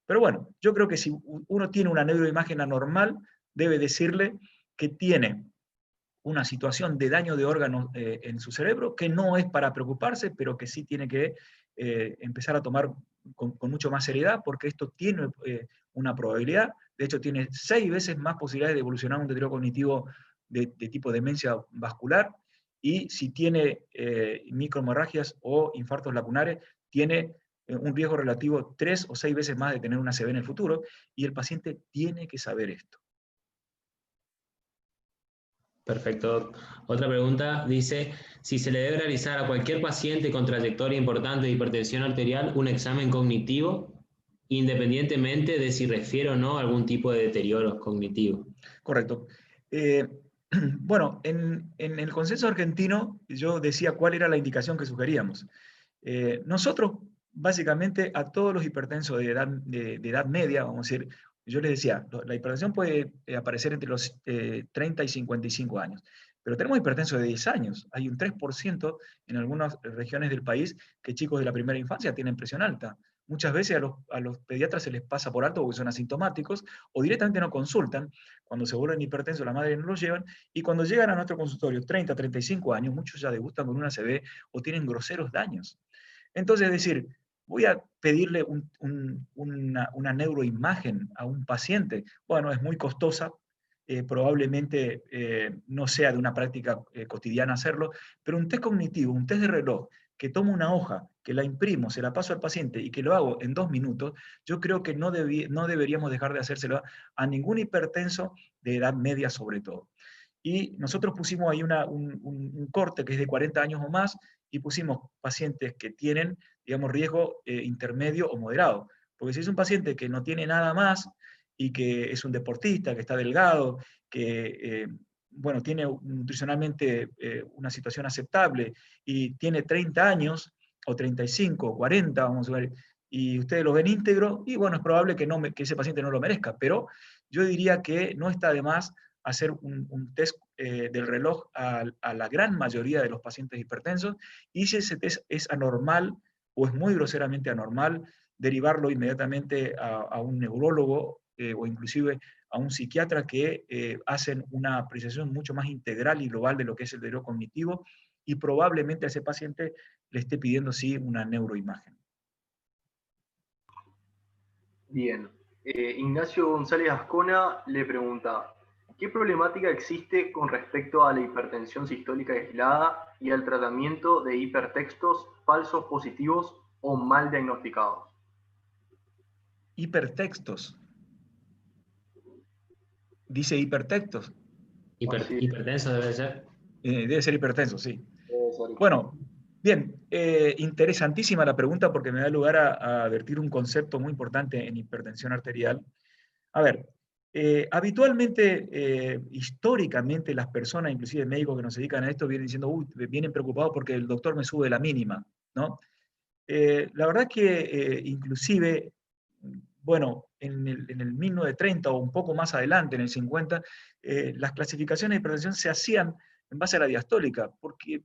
Pero bueno, yo creo que si uno tiene una neuroimagen anormal, debe decirle que tiene una situación de daño de órganos en su cerebro, que no es para preocuparse, pero que sí tiene que empezar a tomar con mucho más seriedad, porque esto tiene una probabilidad, de hecho tiene 6 veces más posibilidades de evolucionar un deterioro cognitivo de tipo demencia vascular, y si tiene microhemorragias o infartos lacunares, tiene un riesgo relativo 3 o 6 veces más de tener una ACV en el futuro, y el paciente tiene que saber esto. Perfecto. Otra pregunta dice, si se le debe realizar a cualquier paciente con trayectoria importante de hipertensión arterial un examen cognitivo, independientemente de si refiere o no a algún tipo de deterioro cognitivo. Correcto. Bueno, en el consenso argentino yo decía cuál era la indicación que sugeríamos. Nosotros, básicamente, a todos los hipertensos de edad media, vamos a decir, yo les decía, la hipertensión puede aparecer entre los 30 y 55 años, pero tenemos hipertensos de 10 años. Hay un 3% en algunas regiones del país que chicos de la primera infancia tienen presión alta. Muchas veces a los pediatras se les pasa por alto porque son asintomáticos o directamente no consultan. Cuando se vuelven hipertensos, la madre no los llevan, y cuando llegan a nuestro consultorio 30, 35 años, muchos ya degustan con una ACV o tienen groseros daños. Entonces, es decir, voy a pedirle una neuroimagen a un paciente. Bueno, es muy costosa, probablemente no sea de una práctica cotidiana hacerlo, pero un test cognitivo, un test de reloj, que tomo una hoja, que la imprimo, se la paso al paciente y que lo hago en 2 minutos, yo creo que no deberíamos dejar de hacérselo a ningún hipertenso de edad media sobre todo. Y nosotros pusimos ahí un corte que es de 40 años o más, y pusimos pacientes que tienen, digamos, riesgo intermedio o moderado. Porque si es un paciente que no tiene nada más y que es un deportista, que está delgado, que bueno, tiene nutricionalmente una situación aceptable y tiene 30 años, o 35, o 40, vamos a ver, y ustedes lo ven íntegro, y bueno, es probable que ese paciente no lo merezca, pero yo diría que no está de más hacer un test del reloj a la gran mayoría de los pacientes hipertensos, y si ese test es anormal o es muy groseramente anormal, derivarlo inmediatamente a un neurólogo o inclusive a un psiquiatra que hacen una apreciación mucho más integral y global de lo que es el deterioro cognitivo, y probablemente a ese paciente le esté pidiendo sí una neuroimagen. Bien. Ignacio González Ascona le pregunta, ¿qué problemática existe con respecto a la hipertensión sistólica aislada y al tratamiento de hipertextos falsos positivos o mal diagnosticados? Hipertextos. Dice hipertextos. Hipertenso debe ser. Debe ser hipertenso, sí. Bueno, bien, interesantísima la pregunta porque me da lugar a advertir un concepto muy importante en hipertensión arterial. A ver, habitualmente, históricamente, las personas, inclusive médicos que nos dedican a esto, vienen diciendo, uy, vienen preocupados porque el doctor me sube la mínima, ¿no? La verdad que inclusive, bueno, en el 1930 o un poco más adelante, en el 50, las clasificaciones de hipertensión se hacían en base a la diastólica, porque,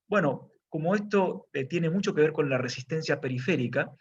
bueno, como esto tiene mucho que ver con la resistencia periférica,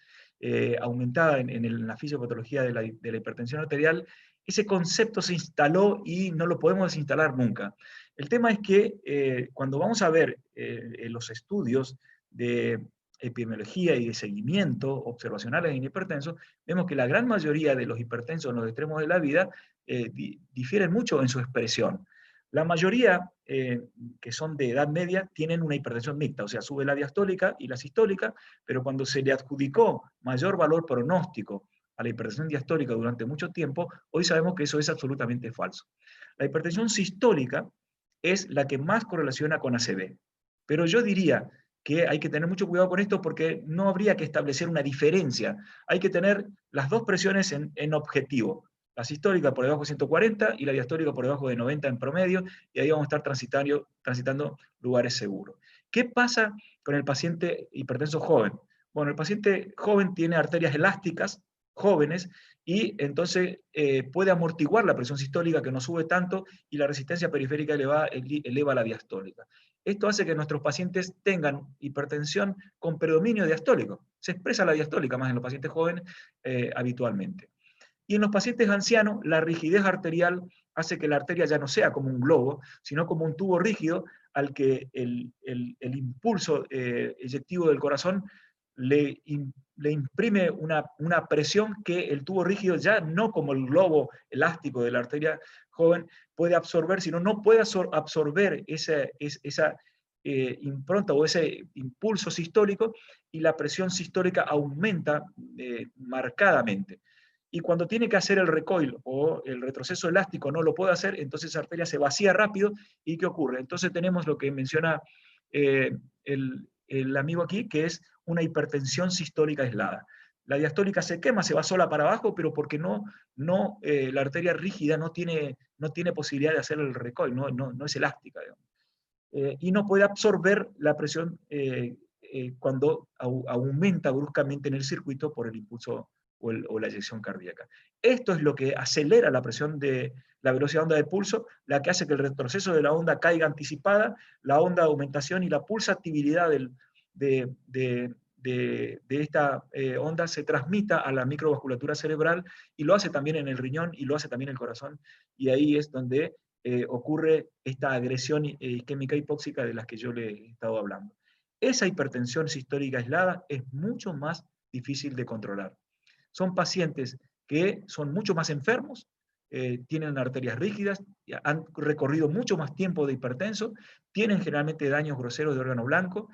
aumentada en la fisiopatología de la hipertensión arterial, ese concepto se instaló y no lo podemos desinstalar nunca. El tema es que cuando vamos a ver los estudios de epidemiología y de seguimiento observacionales en hipertensos, vemos que la gran mayoría de los hipertensos en los extremos de la vida difieren mucho en su expresión. La mayoría que son de edad media tienen una hipertensión mixta, o sea, sube la diastólica y la sistólica, pero cuando se le adjudicó mayor valor pronóstico a la hipertensión diastólica durante mucho tiempo, hoy sabemos que eso es absolutamente falso. La hipertensión sistólica es la que más correlaciona con ACV, pero yo diría que hay que tener mucho cuidado con esto porque no habría que establecer una diferencia. Hay que tener las dos presiones en objetivo. La sistólica por debajo de 140 y la diastólica por debajo de 90 en promedio, y ahí vamos a estar transitando lugares seguros. ¿Qué pasa con el paciente hipertenso joven? Bueno, el paciente joven tiene arterias elásticas, jóvenes, y entonces puede amortiguar la presión sistólica que no sube tanto, y la resistencia periférica eleva la diastólica. Esto hace que nuestros pacientes tengan hipertensión con predominio diastólico. Se expresa la diastólica más en los pacientes jóvenes habitualmente. Y en los pacientes ancianos, la rigidez arterial hace que la arteria ya no sea como un globo, sino como un tubo rígido al que el impulso eyectivo del corazón le imprime una presión que el tubo rígido ya no como el globo elástico de la arteria joven puede absorber, sino no puede absorber esa impronta o ese impulso sistólico, y la presión sistólica aumenta marcadamente. Y cuando tiene que hacer el recoil o el retroceso elástico no lo puede hacer, entonces esa arteria se vacía rápido. ¿Y qué ocurre? Entonces tenemos lo que menciona el amigo aquí, que es una hipertensión sistólica aislada. La diastólica se quema, se va sola para abajo, pero porque la arteria rígida no tiene posibilidad de hacer el recoil, no es elástica, digamos. Y no puede absorber la presión cuando aumenta bruscamente en el circuito por el impulso o la eyección cardíaca. Esto es lo que acelera la presión de la velocidad de onda de pulso, la que hace que el retroceso de la onda caiga anticipada, la onda de aumentación y la pulsatividad de esta onda se transmita a la microvasculatura cerebral, y lo hace también en el riñón y lo hace también en el corazón, y ahí es donde ocurre esta agresión isquémica hipóxica de las que yo le he estado hablando. Esa hipertensión sistólica aislada es mucho más difícil de controlar. Son pacientes que son mucho más enfermos, tienen arterias rígidas, han recorrido mucho más tiempo de hipertenso, tienen generalmente daños groseros de órgano blanco,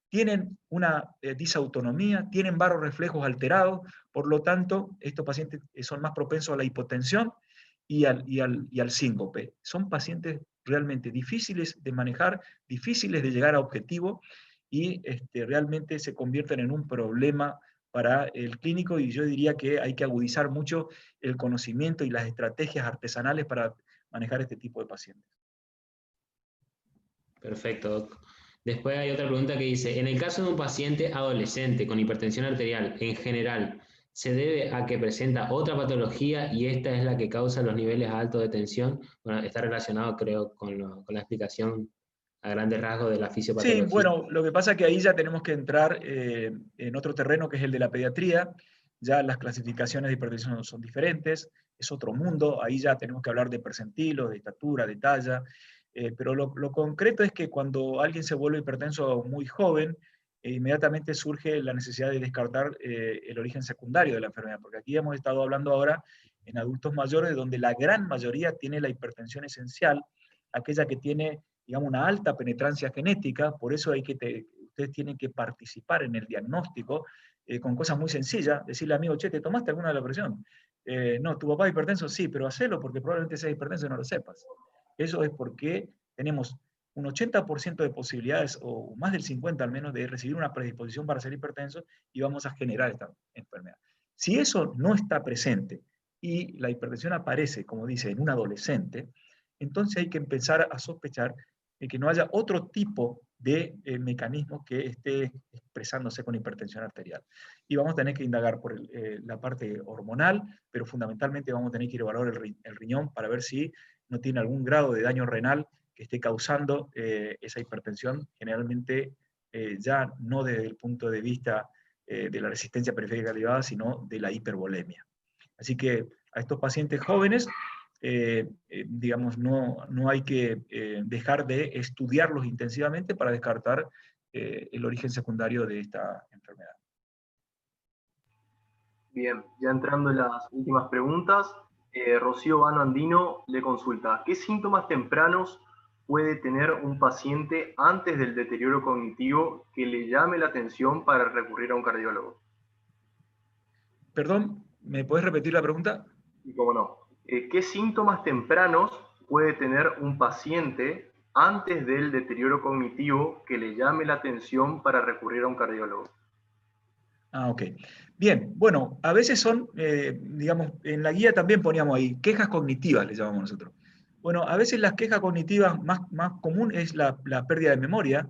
tienen una disautonomía, tienen varorreflejos alterados, por lo tanto, estos pacientes son más propensos a la hipotensión y al síncope. Son pacientes realmente difíciles de manejar, difíciles de llegar a objetivo, y realmente se convierten en un problema para el clínico, y yo diría que hay que agudizar mucho el conocimiento y las estrategias artesanales para manejar este tipo de pacientes. Perfecto, Doc. Después hay otra pregunta que dice, en el caso de un paciente adolescente con hipertensión arterial, en general, ¿se debe a que presenta otra patología y esta es la que causa los niveles altos de tensión? Bueno, está relacionado, creo, con la explicación a grandes rasgos de la fisiopatología. Sí, bueno, lo que pasa es que ahí ya tenemos que entrar en otro terreno, que es el de la pediatría. Ya las clasificaciones de hipertensión son diferentes, es otro mundo, ahí ya tenemos que hablar de percentilos, de estatura, de talla, pero lo concreto es que cuando alguien se vuelve hipertenso muy joven, inmediatamente surge la necesidad de descartar el origen secundario de la enfermedad, porque aquí hemos estado hablando ahora en adultos mayores, donde la gran mayoría tiene la hipertensión esencial, aquella que tiene, digamos, una alta penetrancia genética. Por eso ustedes tienen que participar en el diagnóstico con cosas muy sencillas, decirle al amigo, che, ¿te tomaste alguna de la presión? No, ¿tu papá es hipertenso? Sí, pero hacelo porque probablemente sea hipertenso y no lo sepas. Eso es porque tenemos un 80% de posibilidades, o más del 50% al menos, de recibir una predisposición para ser hipertenso, y vamos a generar esta enfermedad. Si eso no está presente y la hipertensión aparece, como dice, en un adolescente, entonces hay que empezar a sospechar de que no haya otro tipo de mecanismo que esté expresándose con hipertensión arterial. Y vamos a tener que indagar por la parte hormonal, pero fundamentalmente vamos a tener que ir a evaluar el riñón para ver si no tiene algún grado de daño renal que esté causando esa hipertensión, generalmente ya no desde el punto de vista de la resistencia periférica elevada, sino de la hipervolemia. Así que a estos pacientes jóvenes, digamos, no hay que dejar de estudiarlos intensivamente para descartar el origen secundario de esta enfermedad. Bien, ya entrando en las últimas preguntas, Rocío Vano Andino le consulta, ¿qué síntomas tempranos puede tener un paciente antes del deterioro cognitivo que le llame la atención para recurrir a un cardiólogo? Perdón, ¿me puedes repetir la pregunta? Y cómo no. ¿Qué síntomas tempranos puede tener un paciente antes del deterioro cognitivo que le llame la atención para recurrir a un cardiólogo? Ah, ok. Bien, bueno, a veces son, digamos, en la guía también poníamos ahí, quejas cognitivas, le llamamos nosotros. Bueno, a veces las quejas cognitivas más común es la pérdida de memoria,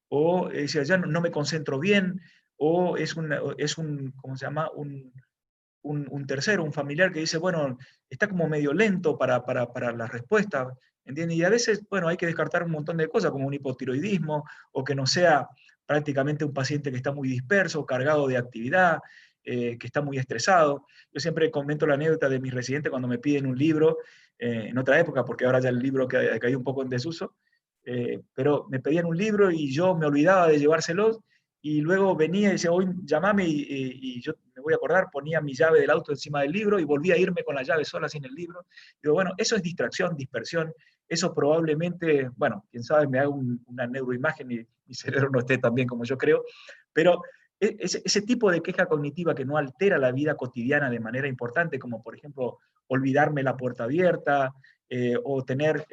o ya no me concentro bien, o es un ¿cómo se llama? Un tercero, un familiar que dice, bueno, está como medio lento para la respuesta, ¿entiendes? Y a veces, bueno, hay que descartar un montón de cosas, como un hipotiroidismo, o que no sea prácticamente un paciente que está muy disperso, cargado de actividad. que está muy estresado. Yo siempre comento la anécdota de mis residentes cuando me piden un libro, en otra época, porque ahora ya el libro ha caído un poco en desuso, pero me pedían un libro y yo me olvidaba de llevárselos, y luego venía y decía, hoy llamame y yo me voy a acordar, ponía mi llave del auto encima del libro y volvía a irme con la llave sola sin el libro. Digo, bueno, eso es distracción, dispersión, eso probablemente, bueno, quién sabe, me haga una neuroimagen y mi cerebro no esté tan bien como yo creo, pero ese tipo de queja cognitiva que no altera la vida cotidiana de manera importante, como por ejemplo olvidarme la puerta abierta, o tener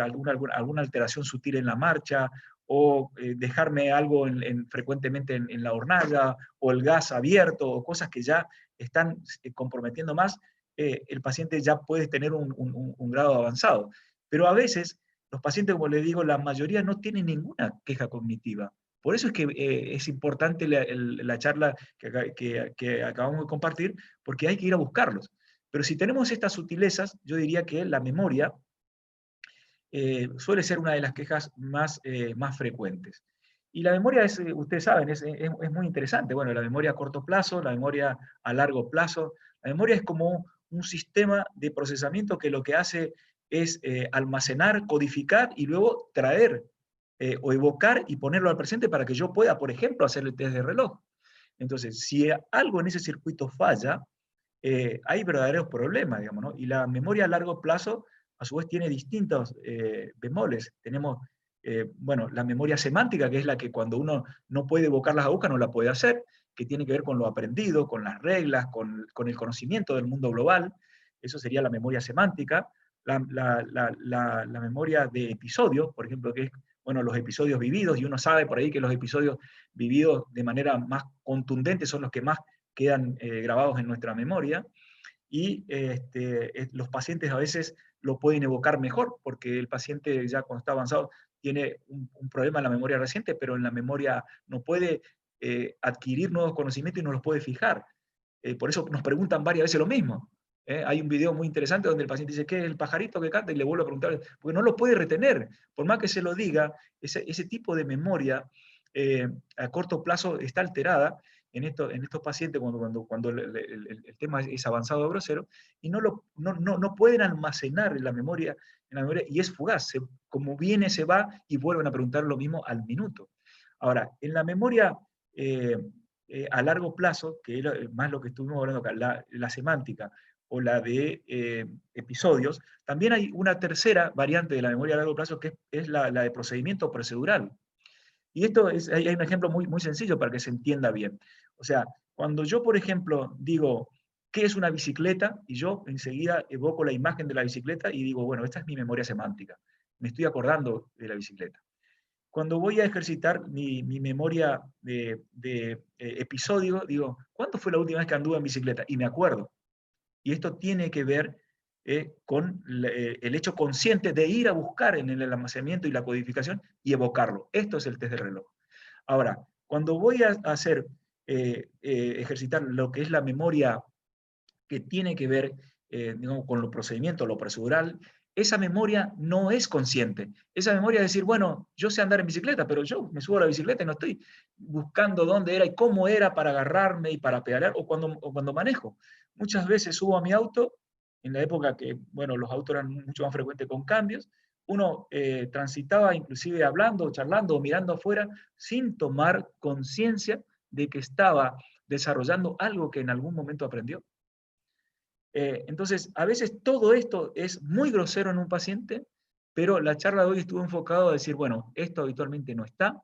alguna alteración sutil en la marcha, o dejarme algo frecuentemente en la hornalla, o el gas abierto, o cosas que ya están comprometiendo más, el paciente ya puede tener un grado avanzado. Pero a veces los pacientes, como les digo, la mayoría no tienen ninguna queja cognitiva. Por eso es que es importante la charla que acabamos de compartir, porque hay que ir a buscarlos. Pero si tenemos estas sutilezas, yo diría que la memoria suele ser una de las quejas más frecuentes. Y la memoria, ustedes saben, es muy interesante. Bueno, la memoria a corto plazo, la memoria a largo plazo. La memoria es como un sistema de procesamiento que lo que hace es almacenar, codificar y luego traer o evocar y ponerlo al presente para que yo pueda, por ejemplo, hacer el test de reloj. Entonces, si algo en ese circuito falla, hay verdaderos problemas, digamos, ¿no? Y la memoria a largo plazo, a su vez, tiene distintos bemoles. Tenemos, bueno, la memoria semántica, que es la que cuando uno no puede evocar las agujas, no la puede hacer, que tiene que ver con lo aprendido, con las reglas, con el conocimiento del mundo global. Eso sería la memoria semántica. La memoria de episodios, por ejemplo, que es, bueno, los episodios vividos, y uno sabe por ahí que los episodios vividos de manera más contundente son los que más quedan grabados en nuestra memoria, y los pacientes a veces lo pueden evocar mejor, porque el paciente ya cuando está avanzado tiene un problema en la memoria reciente, pero en la memoria no puede adquirir nuevos conocimientos y no los puede fijar. Por eso nos preguntan varias veces lo mismo. Hay un video muy interesante donde el paciente dice, ¿qué es el pajarito que canta? Y le vuelvo a preguntar, porque no lo puede retener. Por más que se lo diga, ese tipo de memoria a corto plazo está alterada en estos pacientes cuando el tema es avanzado o grosero, y no pueden almacenar en la memoria, y es fugaz, como viene se va y vuelven a preguntar lo mismo al minuto. Ahora, en la memoria a largo plazo, que es más lo que estuvimos hablando acá, la semántica o la de episodios, también hay una tercera variante de la memoria a largo plazo, que es la de procedimiento procedural. Y esto hay un ejemplo muy sencillo para que se entienda bien. O sea, cuando yo, por ejemplo, digo, ¿qué es una bicicleta? Y yo enseguida evoco la imagen de la bicicleta y digo, bueno, esta es mi memoria semántica. Me estoy acordando de la bicicleta. Cuando voy a ejercitar mi memoria de episodio, digo, ¿cuándo fue la última vez que anduve en bicicleta? Y me acuerdo. Y esto tiene que ver con el hecho consciente de ir a buscar en el almacenamiento y la codificación y evocarlo. Esto es el test de reloj. Ahora, cuando voy a hacer, ejercitar lo que es la memoria que tiene que ver digamos, con los procedimientos, lo procedural, esa memoria no es consciente. Esa memoria es decir, bueno, yo sé andar en bicicleta, pero yo me subo a la bicicleta y no estoy buscando dónde era y cómo era para agarrarme y para pedalear, o cuando manejo. Muchas veces subo a mi auto, en la época que, bueno, los autos eran mucho más frecuentes con cambios, uno transitaba inclusive hablando, charlando o mirando afuera sin tomar conciencia de que estaba desarrollando algo que en algún momento aprendió. Entonces, a veces todo esto es muy grosero en un paciente, pero la charla de hoy estuvo enfocado a decir, bueno, esto habitualmente no está,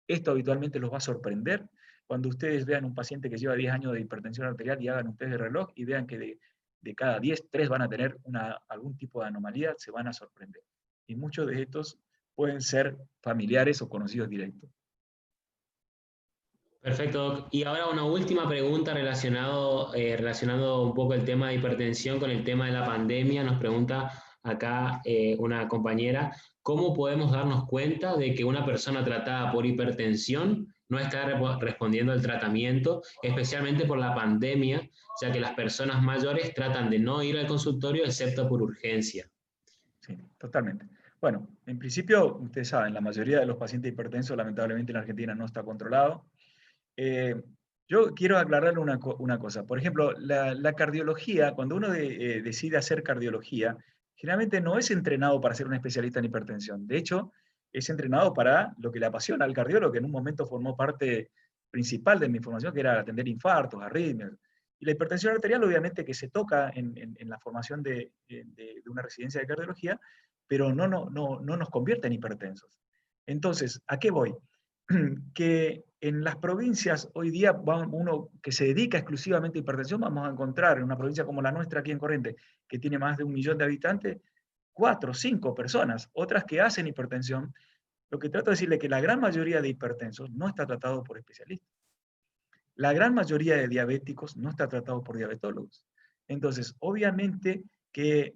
esto habitualmente los va a sorprender. Cuando ustedes vean un paciente que lleva 10 años de hipertensión arterial y hagan un test de reloj y vean que de cada 10, 3 van a tener algún tipo de anomalía, se van a sorprender. Y muchos de estos pueden ser familiares o conocidos directos. Perfecto, Doc. Y ahora una última pregunta relacionando un poco el tema de hipertensión con el tema de la pandemia. Nos pregunta acá una compañera, ¿cómo podemos darnos cuenta de que una persona tratada por hipertensión no está respondiendo al tratamiento, especialmente por la pandemia, ya que las personas mayores tratan de no ir al consultorio excepto por urgencia? Sí, totalmente. Bueno, en principio, ustedes saben, la mayoría de los pacientes hipertensos lamentablemente en Argentina no está controlado. Yo Yo quiero aclararle una cosa. Por ejemplo, la cardiología, cuando uno decide hacer cardiología, generalmente no es entrenado para ser un especialista en hipertensión. De hecho, es entrenado para lo que le apasiona al cardiólogo, que en un momento formó parte principal de mi formación, que era atender infartos, arritmias. Y la hipertensión arterial, obviamente, que se toca en la formación de una residencia de cardiología, pero no nos convierte en hipertensos. Entonces, ¿a qué voy? Que en las provincias hoy día, uno que se dedica exclusivamente a hipertensión, vamos a encontrar en una provincia como la nuestra aquí en Corrientes, que tiene más de 1 millón de habitantes, 4 o 5 personas, otras que hacen hipertensión. Lo que trato de decirle es que la gran mayoría de hipertensos no está tratado por especialistas. La gran mayoría de diabéticos no está tratado por diabetólogos. Entonces, obviamente que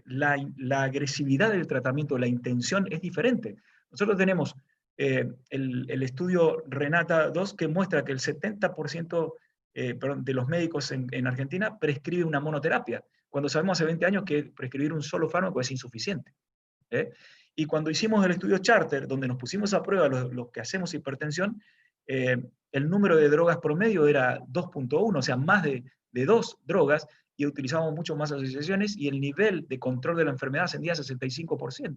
la agresividad del tratamiento, la intención es diferente. Nosotros tenemos el estudio Renata 2 que muestra que el 70% de los médicos en Argentina prescribe una monoterapia, cuando sabemos hace 20 años que prescribir un solo fármaco es insuficiente. Y cuando hicimos el estudio Charter, donde nos pusimos a prueba los que hacemos hipertensión, el número de drogas promedio era 2.1, o sea, más de 2 drogas, y utilizábamos mucho más asociaciones, y el nivel de control de la enfermedad ascendía a 65%.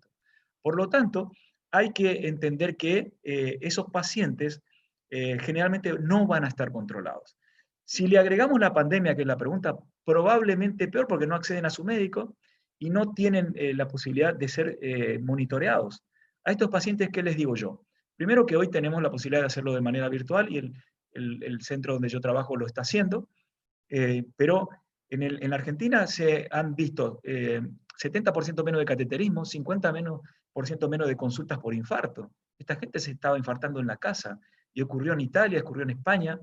Por lo tanto, hay que entender que esos pacientes generalmente no van a estar controlados. Si le agregamos la pandemia, que es la pregunta, probablemente peor porque no acceden a su médico y no tienen la posibilidad de ser monitoreados. A estos pacientes, ¿qué les digo yo? Primero que hoy tenemos la posibilidad de hacerlo de manera virtual y el centro donde yo trabajo lo está haciendo, pero en la Argentina se han visto 70% menos de cateterismo, 50% menos de consultas por infarto. Esta gente se estaba infartando en la casa, y ocurrió en Italia, ocurrió en España,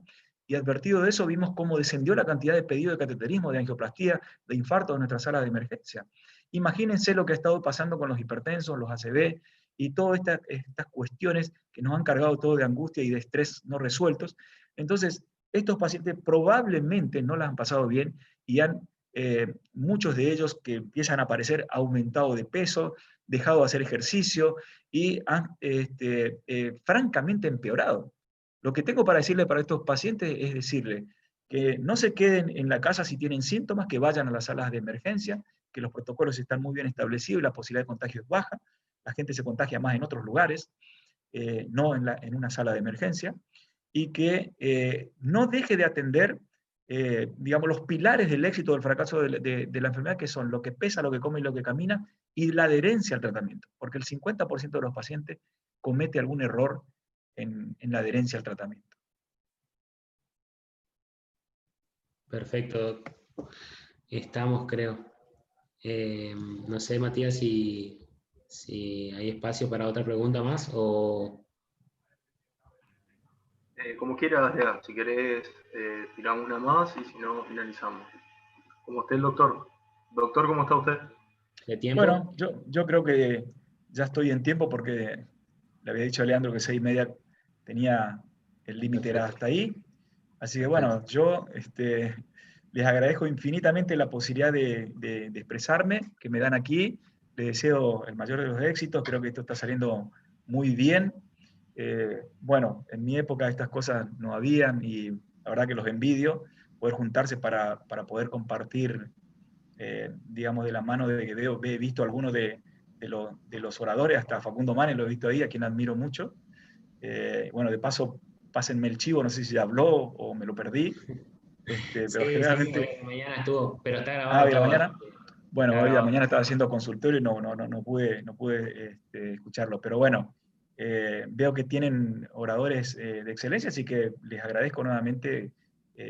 y advertido de eso vimos cómo descendió la cantidad de pedidos de cateterismo, de angioplastía, de infarto en nuestra sala de emergencia. Imagínense lo que ha estado pasando con los hipertensos, los ACV, y todas estas cuestiones que nos han cargado todo de angustia y de estrés no resueltos. Entonces, estos pacientes probablemente no las han pasado bien y muchos de ellos que empiezan a aparecer aumentado de peso, dejado de hacer ejercicio y han francamente empeorado. Lo que tengo para decirle para estos pacientes es decirle que no se queden en la casa si tienen síntomas, que vayan a las salas de emergencia, que los protocolos están muy bien establecidos y la posibilidad de contagio es baja. La gente se contagia más en otros lugares, no en una sala de emergencia, y que no deje de atender, digamos, los pilares del éxito o del fracaso de la enfermedad, que son lo que pesa, lo que come y lo que camina, y la adherencia al tratamiento, porque el 50% de los pacientes comete algún error en la adherencia al tratamiento. Perfecto. Estamos, creo. No sé, Matías, si hay espacio para otra pregunta más o... Como quieras, Lea. Si querés, tiramos una más y si no, finalizamos. Como esté el doctor. Doctor, ¿cómo está usted? ¿De tiempo? Bueno, yo creo que ya estoy en tiempo porque le había dicho a Leandro que 6:30 tenía el límite, era hasta ahí. Así que bueno, yo les agradezco infinitamente la posibilidad de expresarme que me dan aquí. Les deseo el mayor de los éxitos. Creo que esto está saliendo muy bien. Bueno, en mi época estas cosas no habían y la verdad que los envidio. Poder juntarse para poder compartir, digamos, de la mano de que he visto algunos de los oradores, hasta Facundo Manes lo he visto ahí, a quien admiro mucho. Bueno, de paso, pásenme el chivo, no sé si habló o me lo perdí, pero Sí, sí, hoy generalmente... en la mañana estuvo, pero está Ah, grabado hoy a la todo. mañana. Bueno, Está hoy a la grabado. mañana estaba haciendo consultorio y no pude escucharlo. Pero bueno, veo que tienen oradores de excelencia, así que les agradezco nuevamente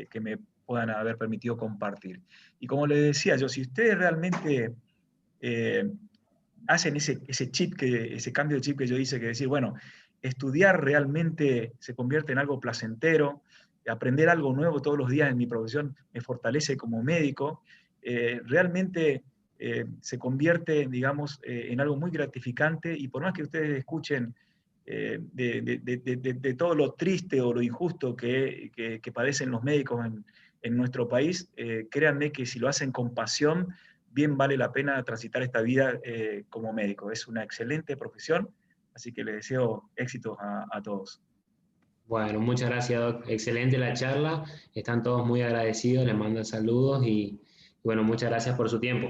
que me puedan haber permitido compartir. Y como les decía yo, si ustedes realmente eh, hacen ese cambio de chip que yo hice, que decir, bueno, estudiar realmente se convierte en algo placentero, aprender algo nuevo todos los días en mi profesión me fortalece como médico, realmente se convierte, digamos, en algo muy gratificante, y por más que ustedes escuchen de todo lo triste o lo injusto que padecen los médicos en nuestro país, créanme que si lo hacen con pasión, bien vale la pena transitar esta vida como médico. Es una excelente profesión, así que les deseo éxitos a todos. Bueno, muchas gracias, Doc. Excelente la charla. Están todos muy agradecidos, les mandan saludos y bueno, muchas gracias por su tiempo.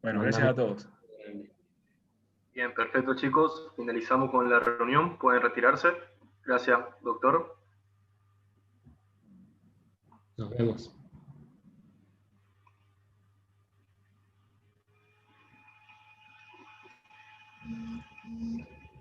Bueno, gracias Mandamos a todos. un grande. Bien, perfecto chicos, finalizamos con la reunión, pueden retirarse. Gracias, doctor. Nos vemos.